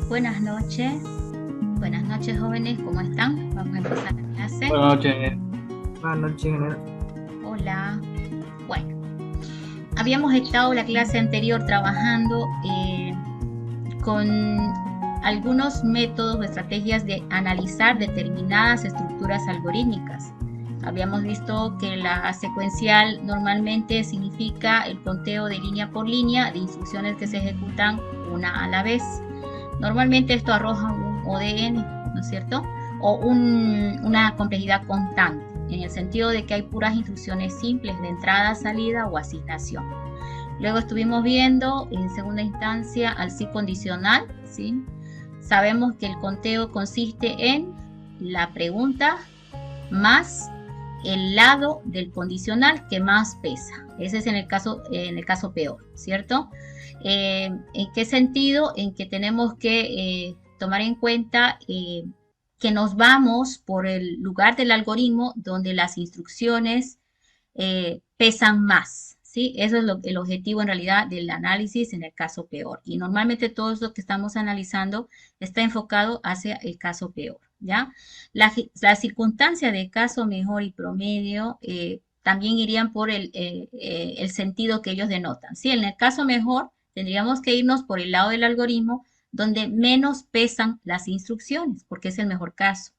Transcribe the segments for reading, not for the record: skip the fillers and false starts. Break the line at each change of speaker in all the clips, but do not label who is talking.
Buenas noches. Buenas noches, jóvenes. ¿Cómo están? Vamos a empezar la clase.
Buenas noches. Buenas noches, ingeniero.
Hola. Bueno, habíamos estado la clase anterior trabajando con algunos métodos o estrategias de analizar determinadas estructuras algorítmicas. Habíamos visto que la secuencial normalmente significa el conteo de línea por línea de instrucciones que se ejecutan una a la vez. Normalmente esto arroja un ODN, ¿no es cierto? O una complejidad constante, en el sentido de que hay puras instrucciones simples de entrada, salida o asignación. Luego estuvimos viendo en segunda instancia al sí condicional, ¿sí? Sabemos que el conteo consiste en la pregunta más el lado del condicional que más pesa. Ese es en el caso peor, ¿cierto? ¿En qué sentido? En que tenemos que tomar en cuenta que nos vamos por el lugar del algoritmo donde las instrucciones pesan más, ¿sí? Eso es el objetivo en realidad del análisis en el caso peor. Y normalmente todo lo que estamos analizando está enfocado hacia el caso peor, ¿ya? La circunstancia de caso mejor y promedio también irían por el sentido que ellos denotan, ¿sí? En el caso mejor tendríamos que irnos por el lado del algoritmo donde menos pesan las instrucciones, porque es el mejor caso.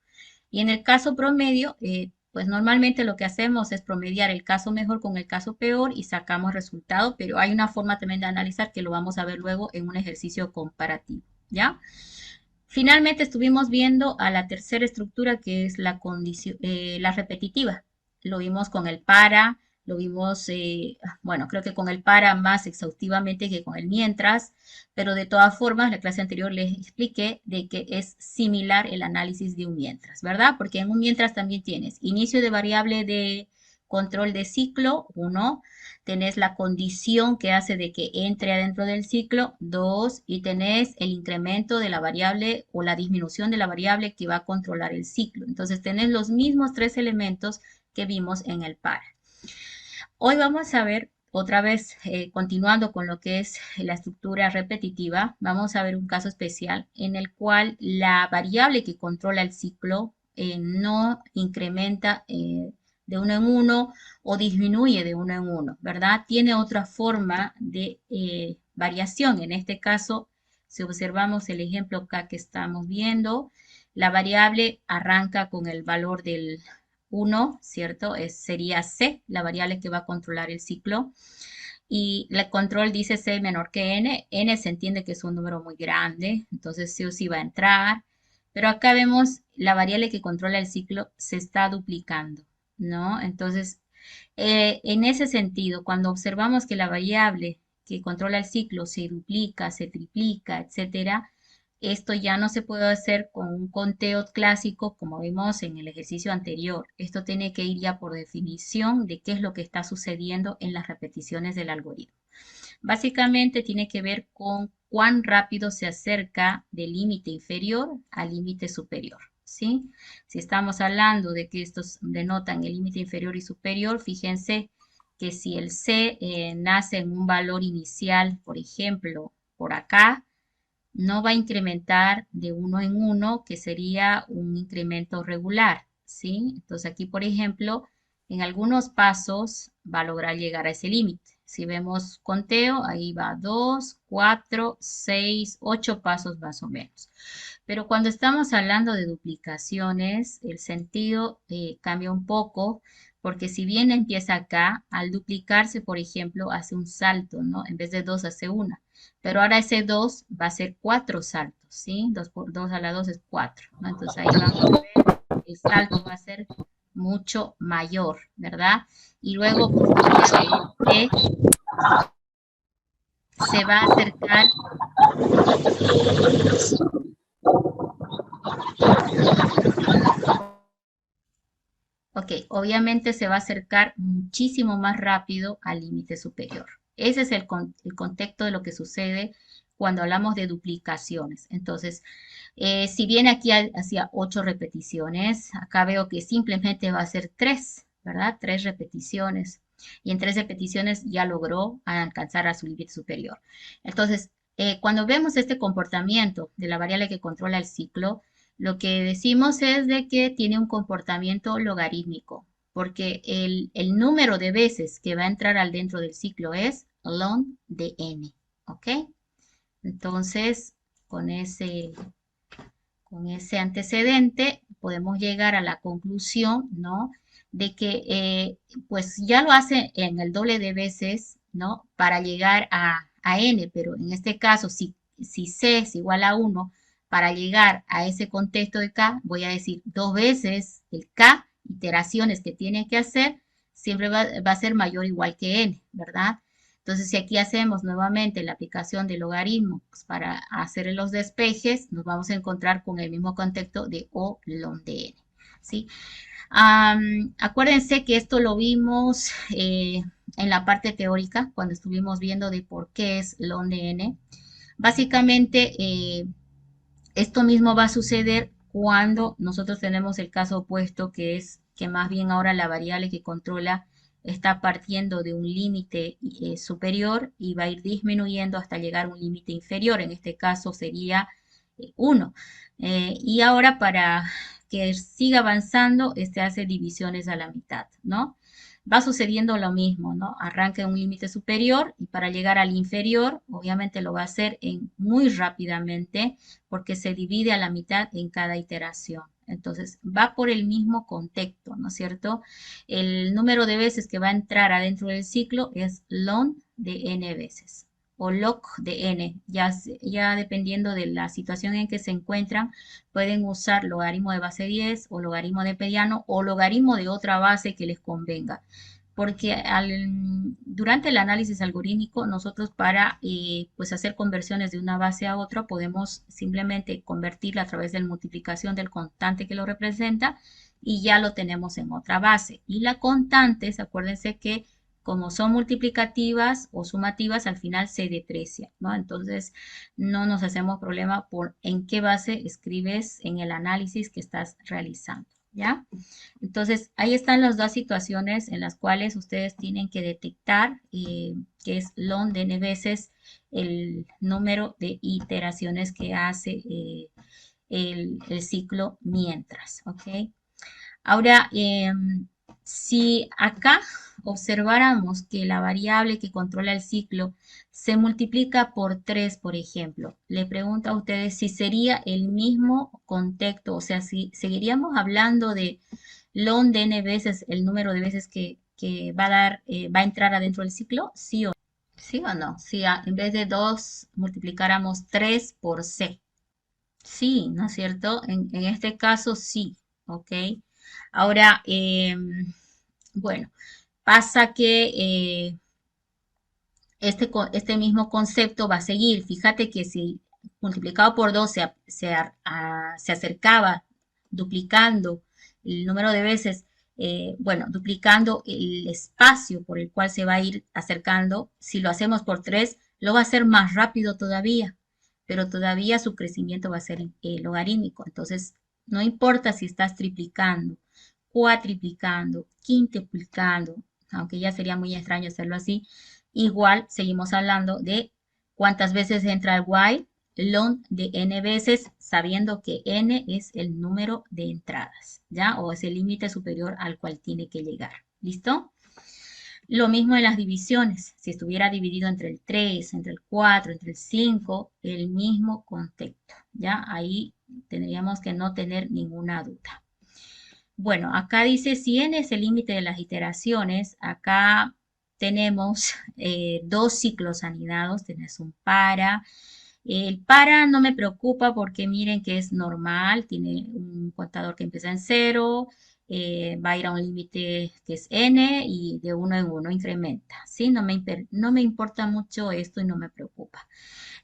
Y en el caso promedio, pues normalmente lo que hacemos es promediar el caso mejor con el caso peor y sacamos resultado, pero hay una forma también de analizar que lo vamos a ver luego en un ejercicio comparativo, ¿ya? Finalmente estuvimos viendo a la tercera estructura que es la repetitiva. Lo vimos con el para, lo vimos, bueno, creo que con el para más exhaustivamente que con el mientras, pero de todas formas, la clase anterior les expliqué de que es similar el análisis de un mientras, ¿verdad? Porque en un mientras también tienes inicio de variable de control de ciclo, 1, tenés la condición que hace de que entre adentro del ciclo, 2, y tenés el incremento de la variable o la disminución de la variable que va a controlar el ciclo. Entonces tenés los mismos tres elementos que vimos en el para. Hoy vamos a ver otra vez, continuando con lo que es la estructura repetitiva, vamos a ver un caso especial en el cual la variable que controla el ciclo no incrementa de uno en uno o disminuye de uno en uno, ¿verdad? Tiene otra forma de variación. En este caso, si observamos el ejemplo acá que estamos viendo, la variable arranca con el valor del 1, ¿cierto? Sería C, la variable que va a controlar el ciclo. Y el control dice C menor que N. N se entiende que es un número muy grande, entonces sí o sí va a entrar. Pero acá vemos la variable que controla el ciclo se está duplicando, ¿no? Entonces, en ese sentido, cuando observamos que la variable que controla el ciclo se duplica, se triplica, etcétera, esto ya no se puede hacer con un conteo clásico como vimos en el ejercicio anterior. Esto tiene que ir ya por definición de qué es lo que está sucediendo en las repeticiones del algoritmo. Básicamente tiene que ver con cuán rápido se acerca del límite inferior al límite superior, ¿sí? Si estamos hablando de que estos denotan el límite inferior y superior, fíjense que si el C nace en un valor inicial, por ejemplo, por acá, no va a incrementar de uno en uno, que sería un incremento regular, ¿sí? Entonces aquí, por ejemplo, en algunos pasos va a lograr llegar a ese límite. Si vemos conteo, ahí va 2, 4, 6, 8 pasos más o menos. Pero cuando estamos hablando de duplicaciones, el sentido cambia un poco, porque si bien empieza acá, al duplicarse, por ejemplo, hace un salto, ¿no? En vez de 2 hace una. Pero ahora ese 2 va a ser 4 saltos, ¿sí? 2 por 2 a la 2 es 4, ¿no? Entonces ahí vamos a ver, el salto va a ser mucho mayor, ¿verdad? Y luego, pues obviamente, se va a acercar. Ok, obviamente se va a acercar muchísimo más rápido al límite superior. Ese es el contexto de lo que sucede cuando hablamos de duplicaciones. Entonces, si bien aquí hacía 8 repeticiones, acá veo que simplemente va a ser 3, ¿verdad? 3 repeticiones. Y en 3 repeticiones ya logró alcanzar a su límite superior. Entonces, Cuando vemos este comportamiento de la variable que controla el ciclo, lo que decimos es de que tiene un comportamiento logarítmico, porque el número de veces que va a entrar al dentro del ciclo es ln de n, ¿ok? Entonces, con ese, con ese antecedente podemos llegar a la conclusión, ¿no? De que pues ya lo hace en el doble de veces, ¿no? Para llegar a n, pero en este caso, si c es igual a 1, para llegar a ese contexto de k, voy a decir dos veces el k, iteraciones que tiene que hacer, siempre va a ser mayor o igual que n, ¿verdad? Entonces, si aquí hacemos nuevamente la aplicación de logaritmos para hacer los despejes, nos vamos a encontrar con el mismo contexto de O ln de n, ¿sí? Acuérdense que esto lo vimos en la parte teórica, cuando estuvimos viendo de por qué es ln de n. Básicamente, esto mismo va a suceder cuando nosotros tenemos el caso opuesto, que es que más bien ahora la variable que controla está partiendo de un límite superior y va a ir disminuyendo hasta llegar a un límite inferior. En este caso sería 1. Y ahora para que siga avanzando, este hace divisiones a la mitad, ¿no? Va sucediendo lo mismo, ¿no? Arranca en un límite superior y para llegar al inferior, obviamente lo va a hacer muy rápidamente porque se divide a la mitad en cada iteración. Entonces, va por el mismo contexto, ¿no es cierto? El número de veces que va a entrar adentro del ciclo es ln de n veces o log de n, ya dependiendo de la situación en que se encuentran, pueden usar logaritmo de base 10 o logaritmo de mediano o logaritmo de otra base que les convenga. Porque durante el análisis algorítmico, nosotros para pues hacer conversiones de una base a otra, podemos simplemente convertirla a través de la multiplicación del constante que lo representa y ya lo tenemos en otra base. Y la constante, acuérdense que como son multiplicativas o sumativas, al final se deprecia, ¿no? Entonces, no nos hacemos problema por en qué base escribes en el análisis que estás realizando, ¿ya? Entonces, ahí están las dos situaciones en las cuales ustedes tienen que detectar que es ln de n veces el número de iteraciones que hace el ciclo mientras, ¿ok? Ahora, si acá observáramos que la variable que controla el ciclo se multiplica por 3, por ejemplo, le pregunto a ustedes si sería el mismo contexto, o sea, si seguiríamos hablando de ln de n veces el número de veces que va a dar, va a entrar adentro del ciclo, sí o no. Si en vez de 2 multiplicáramos 3 por c. Sí, ¿no es cierto? En este caso sí, ¿ok? Ahora, bueno, pasa que este mismo concepto va a seguir. Fíjate que si multiplicado por 2 se acercaba duplicando el número de veces, bueno, duplicando el espacio por el cual se va a ir acercando, si lo hacemos por 3, lo va a hacer más rápido todavía, pero todavía su crecimiento va a ser logarítmico. Entonces, no importa si estás triplicando, cuatriplicando, quintuplicando, aunque ya sería muy extraño hacerlo así, igual seguimos hablando de cuántas veces entra el while, ln de n veces, sabiendo que n es el número de entradas, ¿ya? O es el límite superior al cual tiene que llegar. ¿Listo? Lo mismo en las divisiones. Si estuviera dividido entre el 3, entre el 4, entre el 5, el mismo contexto, ¿ya? Ahí tendríamos que no tener ninguna duda. Bueno, acá dice si n es el límite de las iteraciones, acá tenemos dos ciclos anidados, tenés un para. El para no me preocupa porque miren que es normal, tiene un contador que empieza en cero, va a ir a un límite que es n y de uno en uno incrementa, ¿sí? No me importa mucho esto y no me preocupa.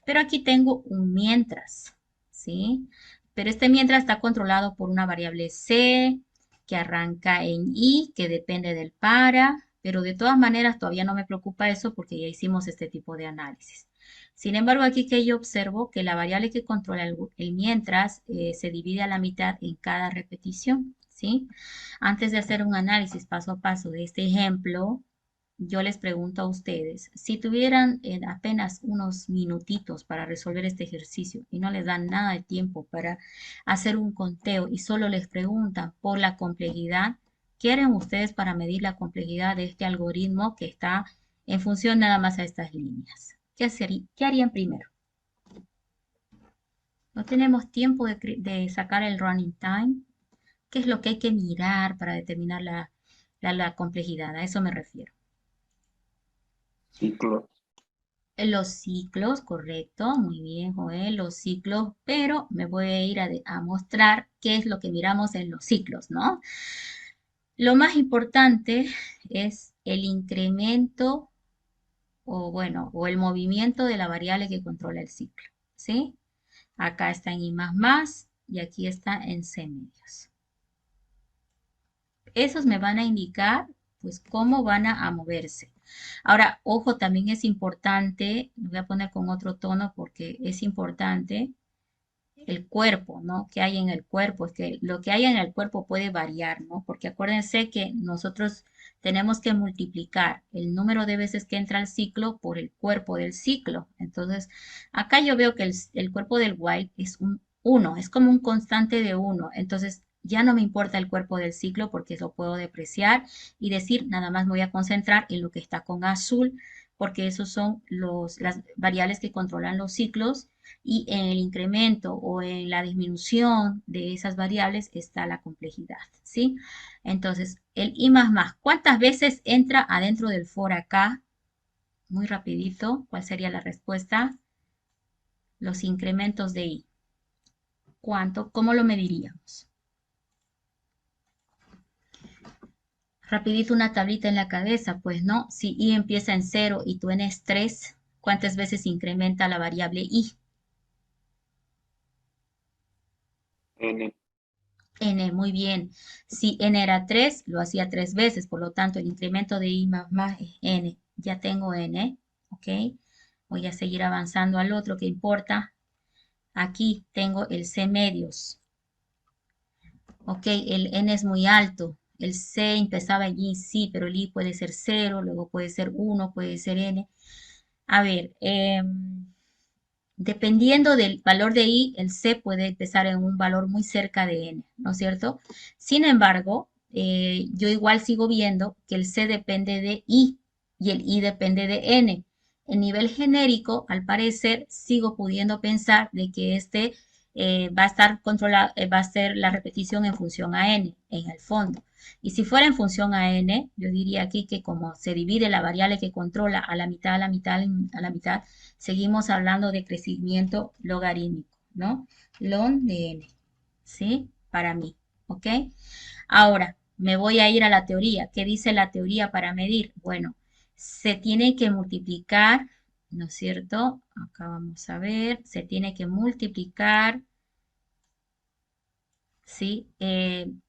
Pero aquí tengo un mientras, ¿sí? Pero este mientras está controlado por una variable c que arranca en i, que depende del para, pero de todas maneras todavía no me preocupa eso porque ya hicimos este tipo de análisis. Sin embargo, aquí que yo observo que la variable que controla el mientras se divide a la mitad en cada repetición, ¿sí? Antes de hacer un análisis paso a paso de este ejemplo, yo les pregunto a ustedes, si tuvieran apenas unos minutitos para resolver este ejercicio y no les dan nada de tiempo para hacer un conteo y solo les preguntan por la complejidad, ¿qué harían ustedes para medir la complejidad de este algoritmo que está en función nada más a estas líneas? ¿Qué harían primero? No tenemos tiempo de sacar el running time. ¿Qué es lo que hay que mirar para determinar la complejidad? A eso me refiero.
Ciclo.
Los ciclos, correcto, muy bien, Joel, los ciclos, pero me voy a ir a mostrar qué es lo que miramos en los ciclos, ¿no? Lo más importante es el incremento o bueno, o el movimiento de la variable que controla el ciclo, ¿sí? Acá está en I más y aquí está en C medios. Esos me van a indicar pues cómo van a moverse. Ahora, ojo, también es importante, lo voy a poner con otro tono porque es importante el cuerpo, ¿no? ¿Qué hay en el cuerpo? Es que lo que hay en el cuerpo puede variar, ¿no? Porque acuérdense que nosotros tenemos que multiplicar el número de veces que entra al ciclo por el cuerpo del ciclo. Entonces, acá yo veo que el cuerpo del while es un 1, es como un constante de 1. Entonces, ya no me importa el cuerpo del ciclo porque lo puedo depreciar y decir, nada más me voy a concentrar en lo que está con azul, porque esos son las variables que controlan los ciclos y en el incremento o en la disminución de esas variables está la complejidad, ¿sí? Entonces, el I más, ¿cuántas veces entra adentro del for acá? Muy rapidito, ¿cuál sería la respuesta? Los incrementos de I. ¿Cuánto? ¿Cómo lo mediríamos? Rapidito una tablita en la cabeza, pues no, si I empieza en 0 y tu N es 3, ¿cuántas veces incrementa la variable I?
N.
N, muy bien. Si N era 3, lo hacía 3 veces, por lo tanto el incremento de I más es N. Ya tengo N, ¿ok? Voy a seguir avanzando al otro que importa. Aquí tengo el C medios, ¿ok? El N es muy alto. El C empezaba allí, sí, pero el I puede ser 0, luego puede ser 1, puede ser N. A ver, dependiendo del valor de I, el C puede empezar en un valor muy cerca de N, ¿no es cierto? Sin embargo, yo igual sigo viendo que el C depende de I y el I depende de N. En nivel genérico, al parecer, sigo pudiendo pensar de que este va a estar controlado, va a ser la repetición en función a N, en el fondo. Y si fuera en función a N, yo diría aquí que como se divide la variable que controla a la mitad, a la mitad, a la mitad, seguimos hablando de crecimiento logarítmico, ¿no? Ln de n, ¿sí? Para mí, ¿ok? Ahora, me voy a ir a la teoría. ¿Qué dice la teoría para medir? Bueno, se tiene que multiplicar, ¿no es cierto? Acá vamos a ver, se tiene que multiplicar, ¿sí? El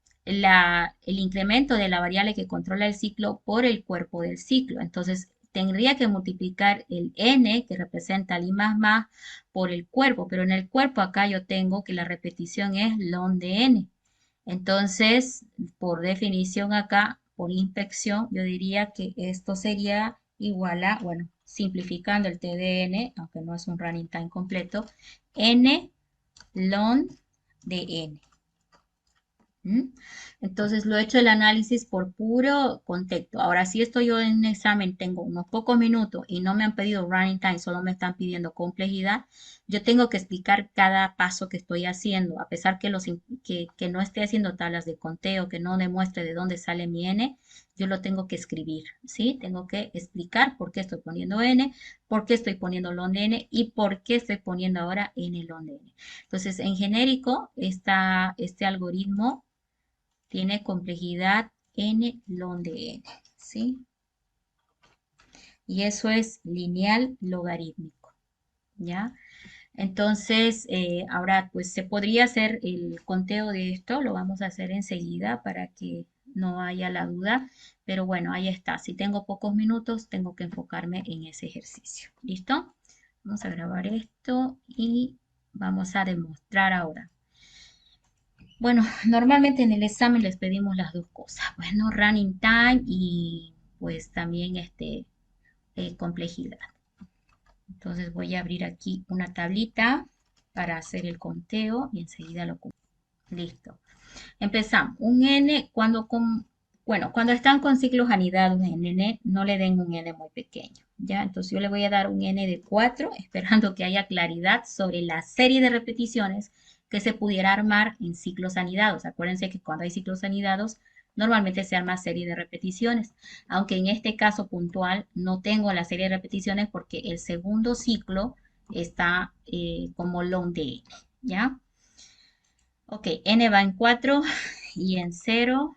incremento de la variable que controla el ciclo por el cuerpo del ciclo. Entonces, tendría que multiplicar el n, que representa el I más, por el cuerpo, pero en el cuerpo acá yo tengo que la repetición es ln de n. Entonces, por definición acá, por inspección, yo diría que esto sería igual a, bueno, simplificando el t de n, aunque no es un running time completo, n ln de n. ¿Mm? Entonces lo he hecho el análisis por puro contexto. Ahora, si estoy yo en un examen, tengo unos pocos minutos y no me han pedido running time, solo me están pidiendo complejidad, yo tengo que explicar cada paso que estoy haciendo, a pesar que no esté haciendo tablas de conteo, que no demuestre de dónde sale mi n, yo lo tengo que escribir, ¿sí? Tengo que explicar por qué estoy poniendo n, por qué estoy poniendo ln de n y por qué estoy poniendo ahora n ln de n. Entonces, en genérico, este algoritmo tiene complejidad n ln de n, ¿sí? Y eso es lineal logarítmico, ¿ya? Entonces, ahora pues se podría hacer el conteo de esto, lo vamos a hacer enseguida para que no haya la duda, pero bueno, ahí está. Si tengo pocos minutos, tengo que enfocarme en ese ejercicio. ¿Listo? Vamos a grabar esto y vamos a demostrar ahora. Bueno, normalmente en el examen les pedimos las dos cosas, bueno, running time pues también complejidad. Entonces voy a abrir aquí una tablita para hacer el conteo y enseguida lo cumplo. Listo. Empezamos. Un n cuando están con ciclos anidados en n, no le den un n muy pequeño, ¿ya? Entonces yo le voy a dar un n de 4, esperando que haya claridad sobre la serie de repeticiones que se pudiera armar en ciclos anidados. Acuérdense que cuando hay ciclos anidados, normalmente se arma serie de repeticiones, aunque en este caso puntual no tengo la serie de repeticiones porque el segundo ciclo está como long de n, ¿ya? Ok, n va en 4 y en 0,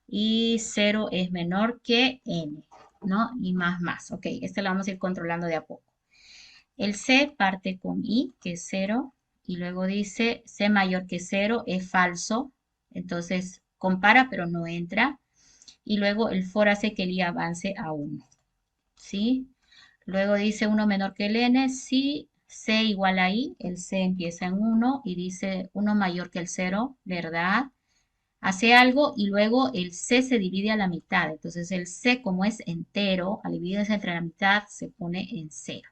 y 0 es menor que n, ¿no? Y más. Ok, este lo vamos a ir controlando de a poco. El c parte con i, que es 0, y luego dice c mayor que 0 es falso, entonces compara pero no entra, y luego el for hace que el i avance a 1, ¿sí? Luego dice 1 menor que el n, si c igual a i, el c empieza en 1 y dice 1 mayor que el 0, ¿verdad? Hace algo y luego el c se divide a la mitad. Entonces el c, como es entero, al dividirse entre la mitad, se pone en 0.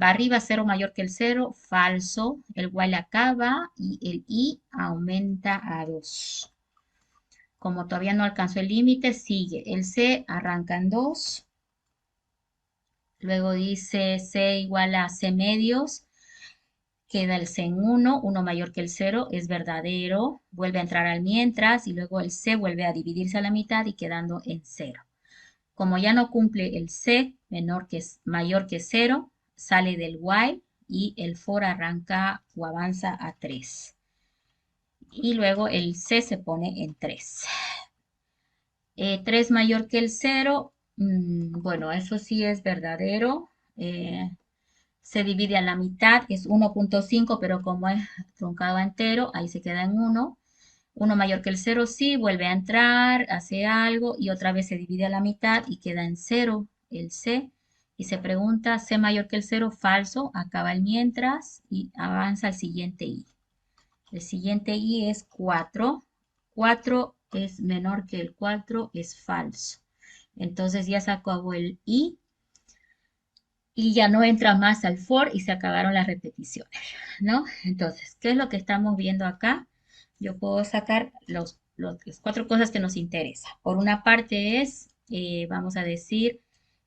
Va arriba 0 mayor que el 0, falso. El while acaba y el i aumenta a 2. Como todavía no alcanzó el límite, sigue. El c arranca en 2. Luego dice c igual a c medios. Queda el c en 1, 1 mayor que el 0, es verdadero, vuelve a entrar al mientras y luego el c vuelve a dividirse a la mitad y quedando en 0. Como ya no cumple el c mayor que 0, sale del while y el for arranca o avanza a 3. Y luego el c se pone en 3. 3 mayor que el 0, bueno, eso sí es verdadero. Se divide a la mitad, es 1.5, pero como es truncado a entero, ahí se queda en 1. 1 mayor que el 0, sí, vuelve a entrar, hace algo y otra vez se divide a la mitad y queda en 0 el c. Y se pregunta, c mayor que el 0, falso, acaba el mientras y avanza al siguiente i. El siguiente i es 4. 4 es menor que el 4, es falso. Entonces ya se acabó el i y ya no entra más al for y se acabaron las repeticiones, ¿no? Entonces, ¿qué es lo que estamos viendo acá? Yo puedo sacar las 4 cosas que nos interesan. Por una parte es, vamos a decir,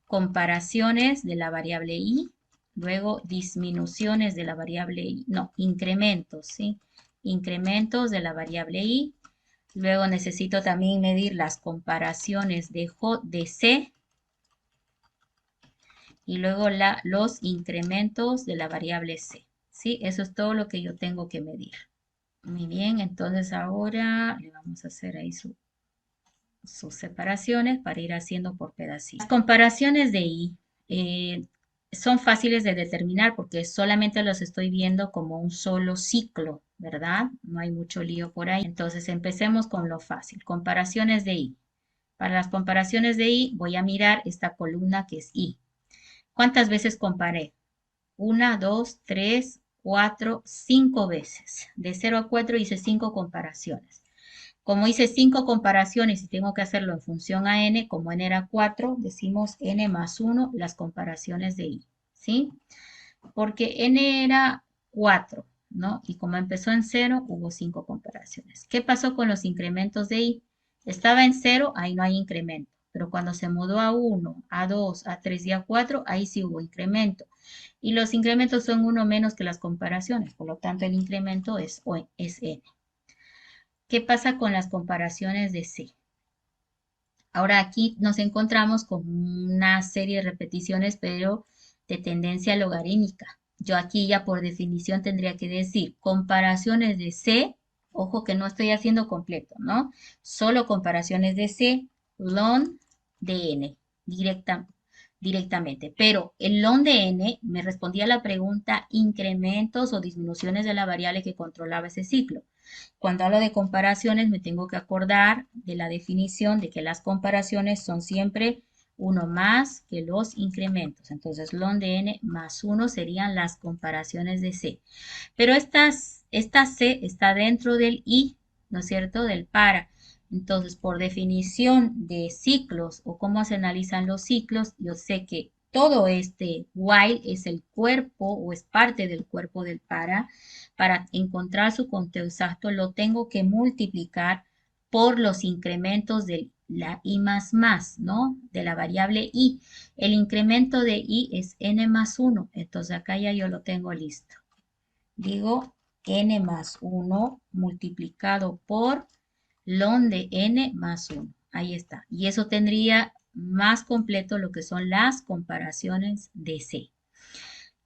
comparaciones de la variable i, luego disminuciones de la variable i, no, incrementos, ¿sí? Incrementos de la variable i, luego necesito también medir las comparaciones de c, y luego los incrementos de la variable c, ¿sí? Eso es todo lo que yo tengo que medir. Muy bien, entonces ahora le vamos a hacer ahí sus separaciones para ir haciendo por pedacitos. Las comparaciones de i son fáciles de determinar porque solamente los estoy viendo como un solo ciclo, ¿verdad? No hay mucho lío por ahí. Entonces empecemos con lo fácil. Comparaciones de i. Para las comparaciones de i voy a mirar esta columna que es i. ¿Cuántas veces comparé? 1, 2, 3, 4, 5 veces. De 0 a 4 hice 5 comparaciones. Como hice 5 comparaciones y tengo que hacerlo en función a n, como n era 4, decimos n más 1 las comparaciones de i, ¿sí? Porque n era 4, ¿no? Y como empezó en 0, hubo 5 comparaciones. ¿Qué pasó con los incrementos de i? Estaba en 0, ahí no hay incremento. Pero cuando se mudó a 1, a 2, a 3 y a 4, ahí sí hubo incremento. Y los incrementos son 1 menos que las comparaciones, por lo tanto el incremento es n. ¿Qué pasa con las comparaciones de c? Ahora aquí nos encontramos con una serie de repeticiones, pero de tendencia logarítmica. Yo aquí ya por definición tendría que decir comparaciones de c, ojo que no estoy haciendo completo, ¿no? Solo comparaciones de c, ln de n, directamente. Pero el ln de n me respondía a la pregunta incrementos o disminuciones de la variable que controlaba ese ciclo. Cuando hablo de comparaciones me tengo que acordar de la definición de que las comparaciones son siempre 1 más que los incrementos. Entonces, ln de n más 1 serían las comparaciones de c. Pero esta c está dentro del i, ¿no es cierto? Del para. Entonces, por definición de ciclos o cómo se analizan los ciclos, yo sé que todo este while es el cuerpo o es parte del cuerpo del para. Para encontrar su conteo exacto, lo tengo que multiplicar por los incrementos de la i más, ¿no? De la variable i. El incremento de i es n más 1. Entonces, acá ya yo lo tengo listo. Digo n más 1 multiplicado por ln de n más 1. Ahí está. Y eso tendría más completo lo que son las comparaciones de C.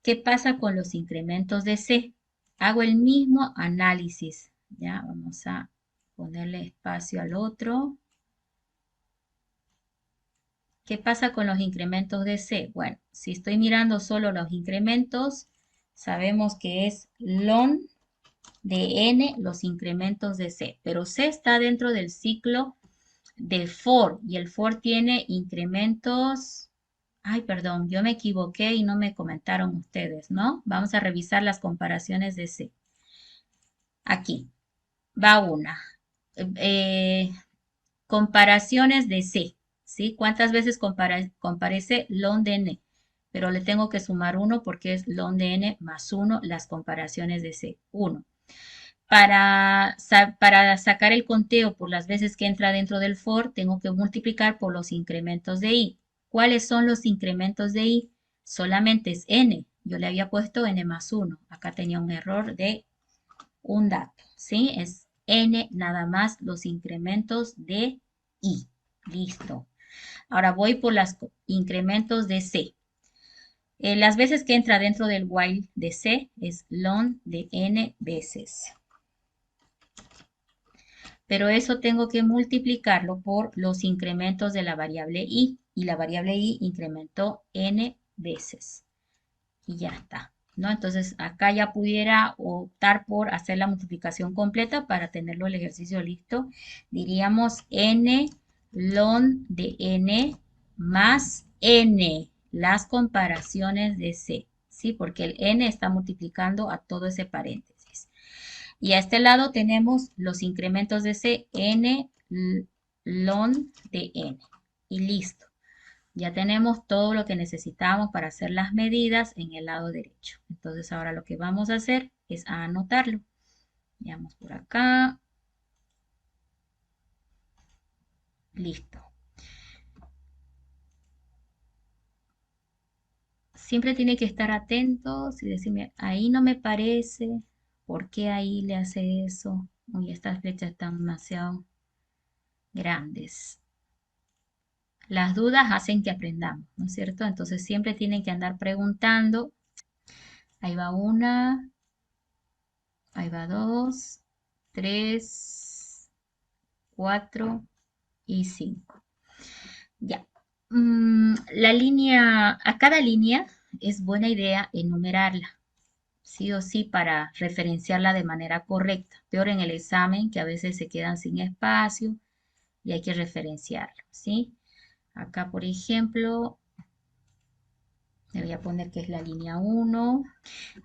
¿Qué pasa con los incrementos de C? Hago el mismo análisis. Ya, vamos a ponerle espacio al otro. ¿Qué pasa con los incrementos de C? Bueno, si estoy mirando solo los incrementos, sabemos que es ln de n los incrementos de C, pero C está dentro del ciclo de for y el for tiene incrementos. Ay, perdón, yo me equivoqué y no me comentaron ustedes, ¿no? Vamos a revisar las comparaciones de C. Aquí va una. Eh, comparaciones de C, ¿sí? ¿Cuántas veces comparece ln de n? Pero le tengo que sumar 1 porque es ln de n más 1 las comparaciones de C. 1. Para sacar el conteo por las veces que entra dentro del for, tengo que multiplicar por los incrementos de i. ¿Cuáles son los incrementos de i? Solamente es n. Yo le había puesto n más 1. Acá tenía un error de un dato, ¿sí? Es n nada más los incrementos de i. Listo. Ahora voy por los incrementos de c. Las veces que entra dentro del while de c es ln de n veces. Pero eso tengo que multiplicarlo por los incrementos de la variable i, y la variable i incrementó n veces. Y ya está, ¿no? Entonces acá ya pudiera optar por hacer la multiplicación completa para tenerlo el ejercicio listo. Diríamos n ln de n más n, las comparaciones de c, ¿sí? Porque el n está multiplicando a todo ese paréntesis. Y a este lado tenemos los incrementos de C, n ln de n. Y listo. Ya tenemos todo lo que necesitamos para hacer las medidas en el lado derecho. Entonces ahora lo que vamos a hacer es anotarlo. Veamos por acá. Listo. Siempre tiene que estar atentos y decirme, ahí no me parece, ¿por qué ahí le hace eso? Uy, estas flechas están demasiado grandes. Las dudas hacen que aprendamos, ¿no es cierto? Entonces siempre tienen que andar preguntando. Ahí va una, ahí va dos, tres, cuatro y cinco. Ya. La línea, a cada línea es buena idea enumerarla, sí o sí, para referenciarla de manera correcta. Peor en el examen, que a veces se quedan sin espacio y hay que referenciarlo, ¿sí? Acá, por ejemplo, le voy a poner que es la línea 1.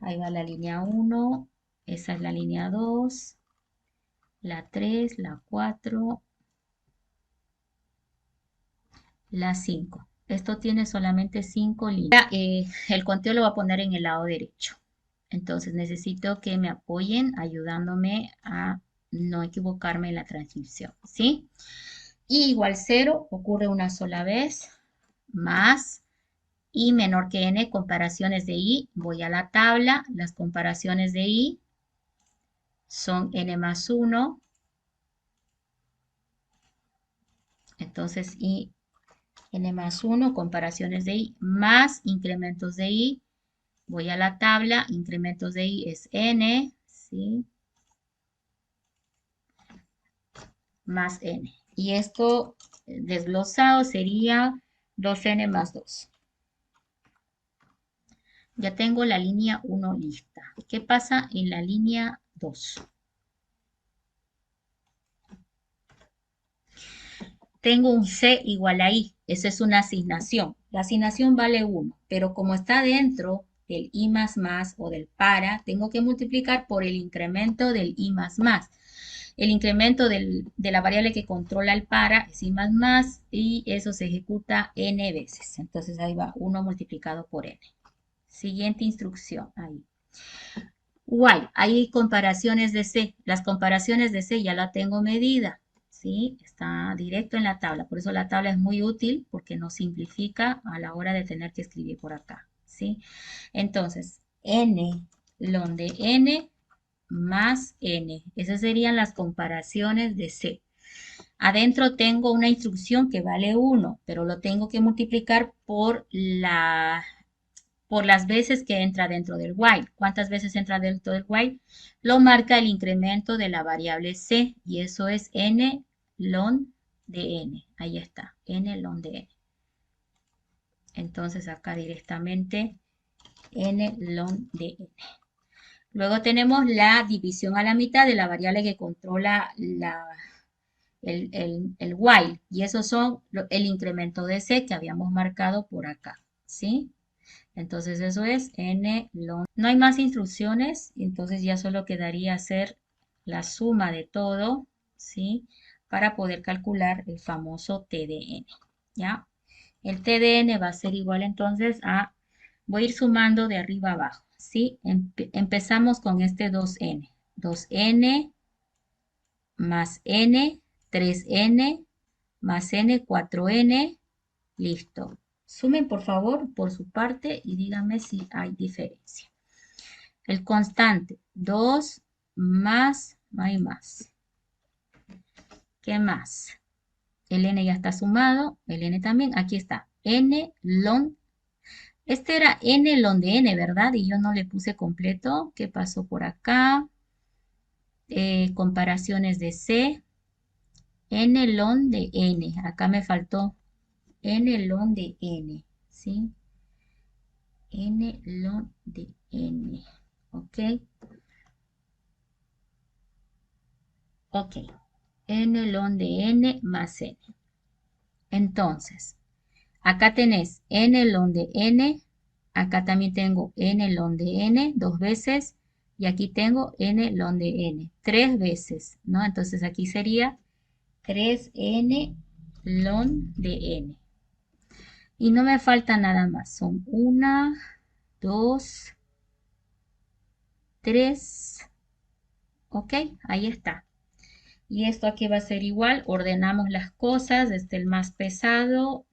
Ahí va la línea 1. Esa es la línea 2. La 3, la 4, la 5. Esto tiene solamente 5 líneas. El conteo lo voy a poner en el lado derecho. Entonces necesito que me apoyen ayudándome a no equivocarme en la transcripción, ¿sí? I igual 0 ocurre una sola vez, más i menor que n, comparaciones de i, voy a la tabla, las comparaciones de i son n más 1, entonces i, n más 1, comparaciones de i, más incrementos de i, voy a la tabla, incrementos de i es n, ¿sí? Más n. Y esto desglosado sería 2n más 2. Ya tengo la línea 1 lista. ¿Qué pasa en la línea 2? Tengo un C igual a I. Esa es una asignación. La asignación vale 1, pero como está dentro del I más o del para, tengo que multiplicar por el incremento del I más. El incremento de la variable que controla el para es I más, y eso se ejecuta n veces. Entonces ahí va 1 multiplicado por n. Siguiente instrucción, ahí. Y, hay comparaciones de C. Las comparaciones de C ya la tengo medida, ¿sí? Está directo en la tabla. Por eso la tabla es muy útil porque nos simplifica a la hora de tener que escribir por acá, ¿sí? Entonces, n ln de n más n. Esas serían las comparaciones de C. Adentro tengo una instrucción que vale 1, pero lo tengo que multiplicar por las veces que entra dentro del while. ¿Cuántas veces entra dentro del while? Lo marca el incremento de la variable C, y eso es n ln de n. Ahí está, n ln de n. Entonces acá directamente n ln de n. Luego tenemos la división a la mitad de la variable que controla el while, y esos son el incremento de C que habíamos marcado por acá, ¿sí? Entonces eso es n ln. No hay más instrucciones, entonces ya solo quedaría hacer la suma de todo, ¿sí? Para poder calcular el famoso TDN, ¿ya? El TDN va a ser igual entonces a, voy a ir sumando de arriba abajo, ¿sí? Empezamos con este 2n. 2n más n, 3n más n, 4n, listo. Sumen por favor por su parte y díganme si hay diferencia. El constante 2 más, no hay más. ¿Qué más? El n ya está sumado, el n también, aquí está, n ln. Este era n ln de n, ¿verdad? Y yo no le puse completo. ¿Qué pasó por acá? Comparaciones de C. N ln de n. Acá me faltó n ln de n, ¿sí? N ln de n. ¿Ok? Ok. N ln de n más n. Entonces, acá tenés n ln de n. Acá también tengo n ln de n dos veces. Y aquí tengo n ln de n tres veces, ¿no? Entonces aquí sería 3n ln de n. Y no me falta nada más. Son 1, 2, 3. Ok, ahí está. Y esto aquí va a ser igual. Ordenamos las cosas desde el más pesado.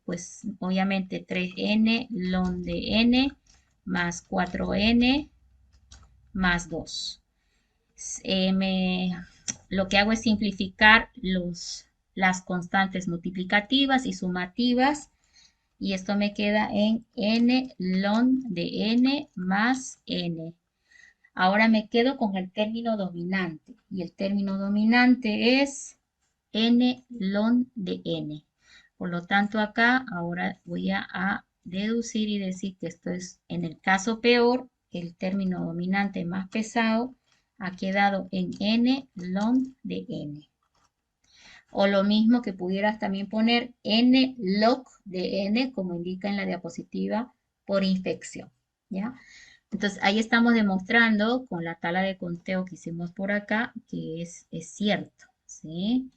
Pues obviamente 3n ln de n más 4n más 2. Lo que hago es simplificar las constantes multiplicativas y sumativas, y esto me queda en n ln de n más n. Ahora me quedo con el término dominante, y el término dominante es n ln de n. Por lo tanto, acá ahora voy a deducir y decir que esto es, en el caso peor, el término dominante más pesado ha quedado en n ln de n. O lo mismo que pudieras también poner n log de n, como indica en la diapositiva, por infección, ¿ya? Entonces ahí estamos demostrando con la tabla de conteo que hicimos por acá que es cierto, ¿sí?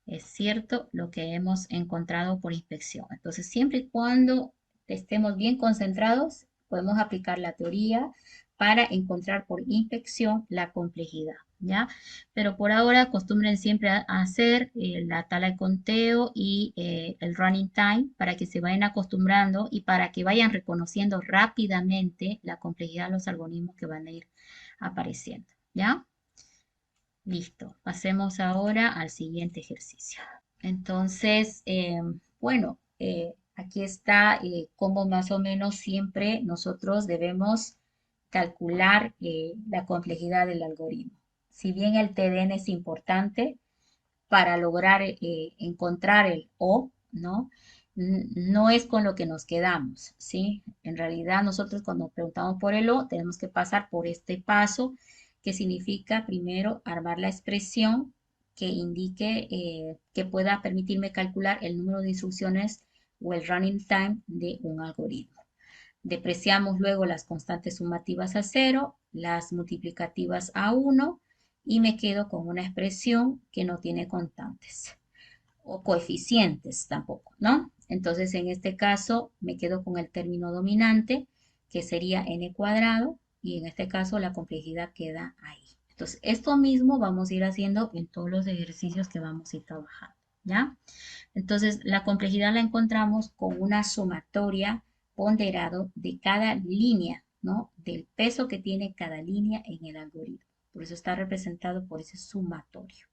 Es cierto lo que hemos encontrado por inspección. Entonces siempre y cuando estemos bien concentrados, podemos aplicar la teoría para encontrar por inspección la complejidad, ¿ya? Pero por ahora acostumbren siempre a hacer la tabla de conteo y el running time para que se vayan acostumbrando y para que vayan reconociendo rápidamente la complejidad de los algoritmos que van a ir apareciendo, ¿ya? Listo, pasemos ahora al siguiente ejercicio. Entonces, bueno, aquí está cómo más o menos siempre nosotros debemos calcular la complejidad del algoritmo. Si bien el TDN es importante para lograr encontrar el O, ¿no? No es con lo que nos quedamos, ¿sí? En realidad nosotros cuando preguntamos por el O tenemos que pasar por este paso que significa primero armar la expresión que indique que pueda permitirme calcular el número de instrucciones o el running time de un algoritmo. Depreciamos luego las constantes sumativas a 0, las multiplicativas a 1 y me quedo con una expresión que no tiene constantes o coeficientes tampoco, ¿no? Entonces, en este caso, me quedo con el término dominante, que sería n cuadrado, y en este caso la complejidad queda ahí. Entonces, esto mismo vamos a ir haciendo en todos los ejercicios que vamos a ir trabajando, ¿ya? Entonces, la complejidad la encontramos con una sumatoria ponderado de cada línea, ¿no? Del peso que tiene cada línea en el algoritmo. Por eso está representado por ese sumatorio.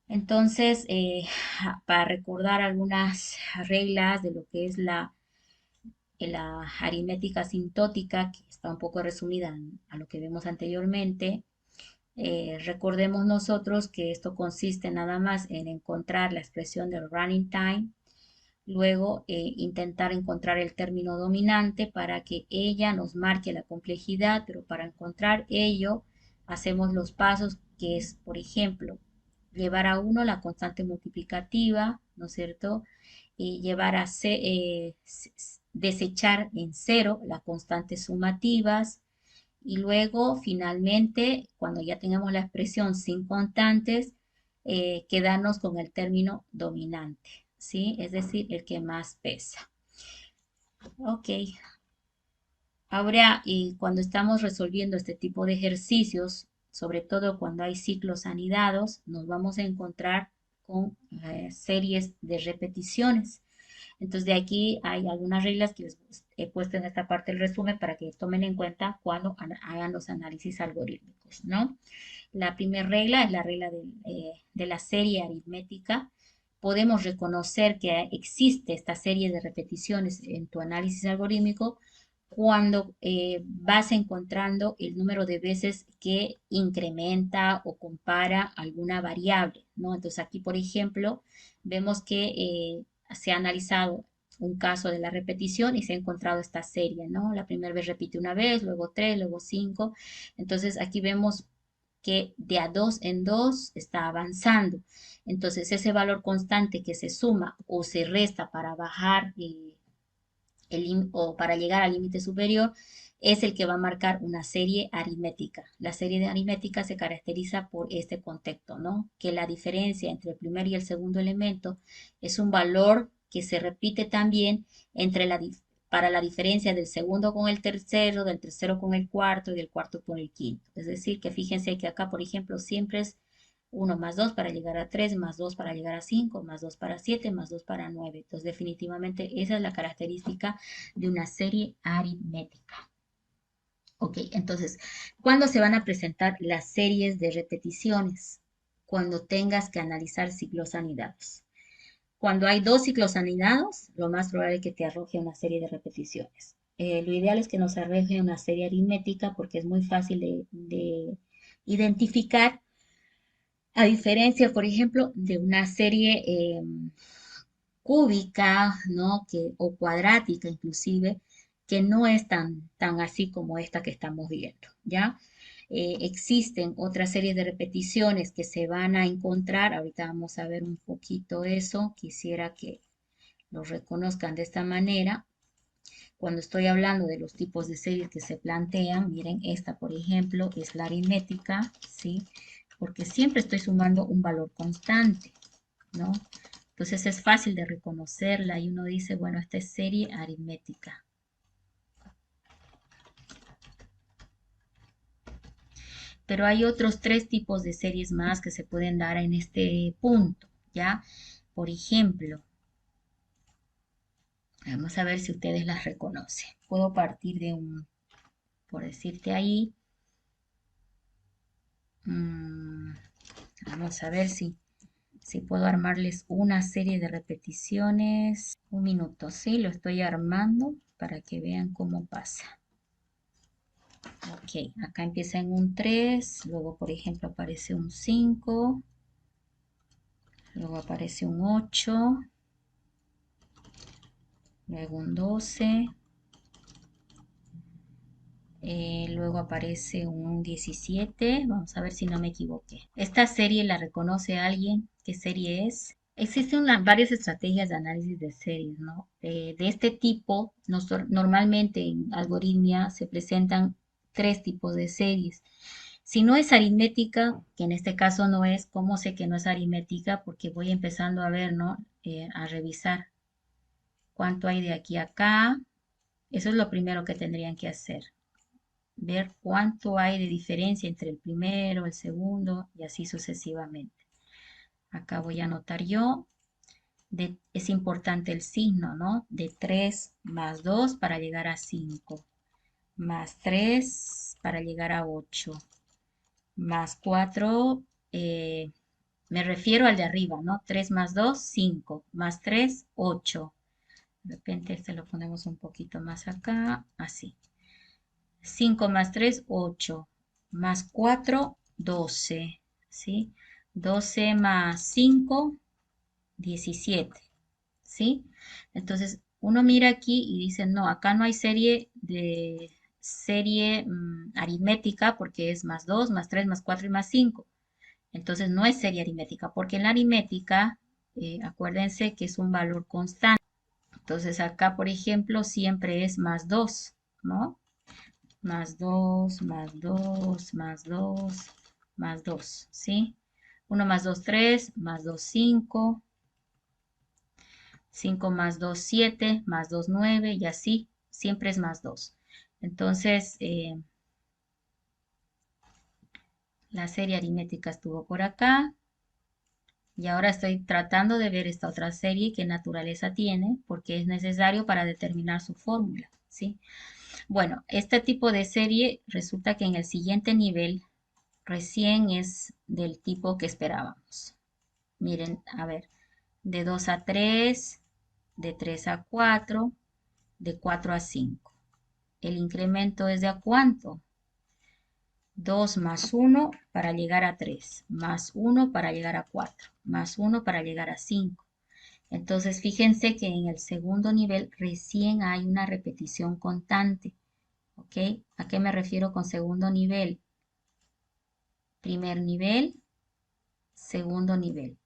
Entonces, para recordar algunas reglas de lo que es la aritmética asintótica, que está un poco resumida a lo que vemos anteriormente, recordemos nosotros que esto consiste nada más en encontrar la expresión del running time, luego intentar encontrar el término dominante para que ella nos marque la complejidad, pero para encontrar ello hacemos los pasos que es, por ejemplo, llevar a 1 la constante multiplicativa, ¿no es cierto? Y llevar a desechar en 0 las constantes sumativas, y luego finalmente, cuando ya tengamos la expresión sin constantes, quedarnos con el término dominante, ¿sí? Es decir, el que más pesa. Ok. Ahora, cuando estamos resolviendo este tipo de ejercicios, sobre todo cuando hay ciclos anidados, nos vamos a encontrar con series de repeticiones. Entonces, de aquí hay algunas reglas que les he puesto en esta parte del resumen para que tomen en cuenta cuando hagan los análisis algorítmicos, ¿no? La primera regla es la regla de la serie aritmética. Podemos reconocer que existe esta serie de repeticiones en tu análisis algorítmico cuando vas encontrando el número de veces que incrementa o compara alguna variable, ¿no? Entonces aquí, por ejemplo, vemos que se ha analizado un caso de la repetición y se ha encontrado esta serie, ¿no? La primera vez repite una vez, luego 3, luego 5. Entonces aquí vemos que de a 2 en 2 está avanzando. Entonces ese valor constante que se suma o se resta para bajar o para llegar al límite superior es el que va a marcar una serie aritmética. La serie de aritmética se caracteriza por este contexto, ¿no? Que la diferencia entre el primer y el segundo elemento es un valor que se repite también para la diferencia del segundo con el tercero, del tercero con el cuarto y del cuarto con el quinto. Es decir, que fíjense que acá, por ejemplo, siempre es 1 más 2 para llegar a 3, más 2 para llegar a 5, más 2 para 7, más 2 para 9. Entonces, definitivamente esa es la característica de una serie aritmética. Ok, entonces, ¿cuándo se van a presentar las series de repeticiones? Cuando tengas que analizar ciclos anidados. Cuando hay 2 ciclos anidados, lo más probable es que te arroje una serie de repeticiones. Lo ideal es que nos arroje una serie aritmética porque es muy fácil de identificar, a diferencia, por ejemplo, de una serie cúbica, ¿no? O cuadrática inclusive, que no es tan así como esta que estamos viendo, ¿ya? Existen otra serie de repeticiones que se van a encontrar, ahorita vamos a ver un poquito eso, quisiera que lo reconozcan de esta manera. Cuando estoy hablando de los tipos de series que se plantean, miren, esta por ejemplo es la aritmética, ¿sí? Porque siempre estoy sumando un valor constante, ¿no? Entonces es fácil de reconocerla y uno dice, bueno, esta es serie aritmética. Pero hay otros 3 tipos de series más que se pueden dar en este punto, ¿ya? Por ejemplo, vamos a ver si ustedes las reconocen. Puedo partir de por decirte ahí, vamos a ver si puedo armarles una serie de repeticiones. Un minuto, sí, lo estoy armando para que vean cómo pasa. Ok, acá empieza en un 3, luego por ejemplo aparece un 5, luego aparece un 8, luego un 12, luego aparece un 17, vamos a ver si no me equivoqué. ¿Esta serie la reconoce alguien? ¿Qué serie es? Existen varias estrategias de análisis de series, ¿no? De este tipo, normalmente en algoritmia se presentan 3 tipos de series. Si no es aritmética, que en este caso no es, ¿cómo sé que no es aritmética? Porque voy empezando a ver, ¿no? A revisar cuánto hay de aquí a acá. Eso es lo primero que tendrían que hacer. Ver cuánto hay de diferencia entre el primero, el segundo y así sucesivamente. Acá voy a anotar yo. Es importante el signo, ¿no? De 3 más 2 para llegar a 5, más 3 para llegar a 8, más 4, me refiero al de arriba, ¿no? 3 más 2, 5, más 3, 8. De repente este lo ponemos un poquito más acá, así. 5 más 3, 8, más 4, 12, ¿sí? 12 más 5, 17, ¿sí? Entonces, uno mira aquí y dice, no, acá no hay serie aritmética porque es más 2, más 3, más 4 y más 5. Entonces, no es serie aritmética porque en la aritmética, acuérdense que es un valor constante. Entonces, acá, por ejemplo, siempre es más 2, ¿no? Más 2, más 2, más 2, más 2, ¿sí? 1 más 2, 3, más 2, 5, 5 más 2, 7, más 2, 9 y así, siempre es más 2. Entonces, la serie aritmética estuvo por acá y ahora estoy tratando de ver esta otra serie qué naturaleza tiene porque es necesario para determinar su fórmula, ¿sí? Bueno, este tipo de serie resulta que en el siguiente nivel recién es del tipo que esperábamos. Miren, a ver, de 2 a 3, de 3 a 4, de 4 a 5. El incremento es de a cuánto? 2 más 1 para llegar a 3, más 1 para llegar a 4, más 1 para llegar a 5. Entonces, fíjense que en el segundo nivel recién hay una repetición constante. ¿Ok? ¿A qué me refiero con segundo nivel? Primer nivel, segundo nivel.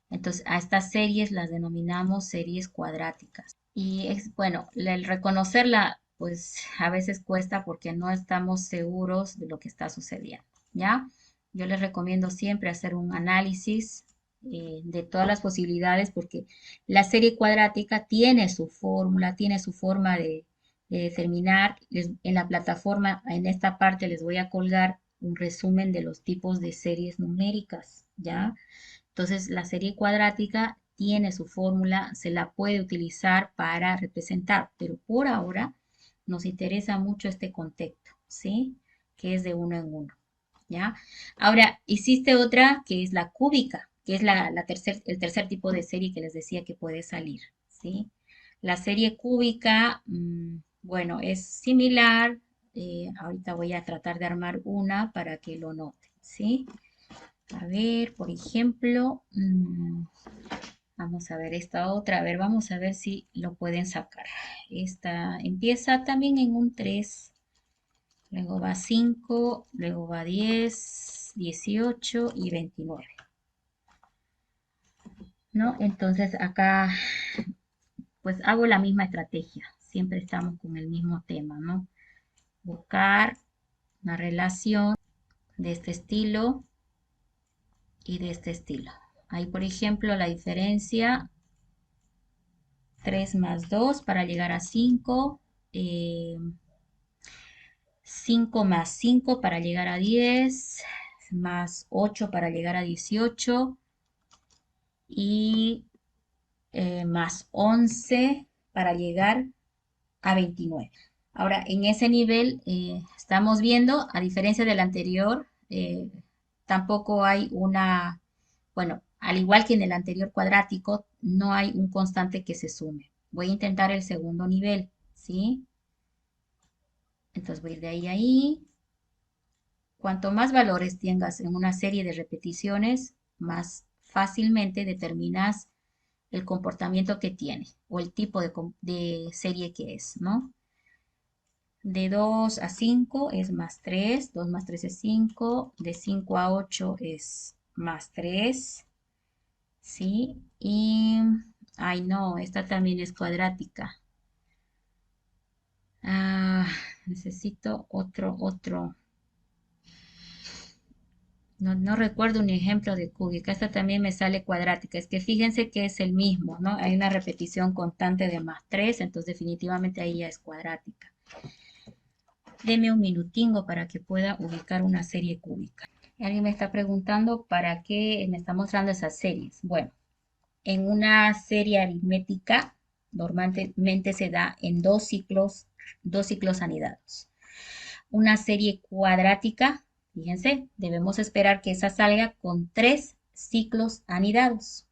Entonces, a estas series las denominamos series cuadráticas. Y es, bueno, el reconocerla, pues a veces cuesta porque no estamos seguros de lo que está sucediendo, ¿ya? Yo les recomiendo siempre hacer un análisis de todas las posibilidades porque la serie cuadrática tiene su fórmula, tiene su forma de determinar. En la plataforma, en esta parte, les voy a colgar un resumen de los tipos de series numéricas, ¿ya? Entonces, la serie cuadrática tiene su fórmula, se la puede utilizar para representar, pero por ahora nos interesa mucho este contexto, ¿sí? Que es de uno en uno, ¿ya? Ahora, existe otra que es la cúbica, que es el tercer tipo de serie que les decía que puede salir, ¿sí? La serie cúbica, bueno, es similar. Ahorita voy a tratar de armar una para que lo noten, ¿sí? A ver, por ejemplo, vamos a ver esta otra. A ver, vamos a ver si lo pueden sacar. Esta empieza también en un 3, luego va 5, luego va 10, 18 y 29, ¿no? Entonces acá, pues hago la misma estrategia. Siempre estamos con el mismo tema, ¿no? Buscar una relación de este estilo y de este estilo. Ahí, por ejemplo, la diferencia 3 más 2 para llegar a 5, 5 más 5 para llegar a 10, más 8 para llegar a 18 y más 11 para llegar a 29. Ahora, en ese nivel estamos viendo, a diferencia del anterior, tampoco hay una, bueno, al igual que en el anterior cuadrático, no hay un constante que se sume. Voy a intentar el segundo nivel, ¿sí? Entonces voy a ir de ahí a ahí. Cuanto más valores tengas en una serie de repeticiones, más fácilmente determinas el comportamiento que tiene o el tipo de serie que es, ¿no? De 2 a 5 es más 3, 2 más 3 es 5, de 5 a 8 es más 3, ¿sí? Y, ay no, esta también es cuadrática. Ah, necesito otro. No recuerdo un ejemplo de cúbica. Esta también me sale cuadrática. Es que fíjense que es el mismo, ¿no? Hay una repetición constante de más 3, entonces definitivamente ahí ya es cuadrática. Deme un minutingo para que pueda ubicar una serie cúbica. Alguien me está preguntando para qué me está mostrando esas series. Bueno, en una serie aritmética normalmente se da en dos ciclos anidados. Una serie cuadrática, fíjense, debemos esperar que esa salga con 3 ciclos anidados.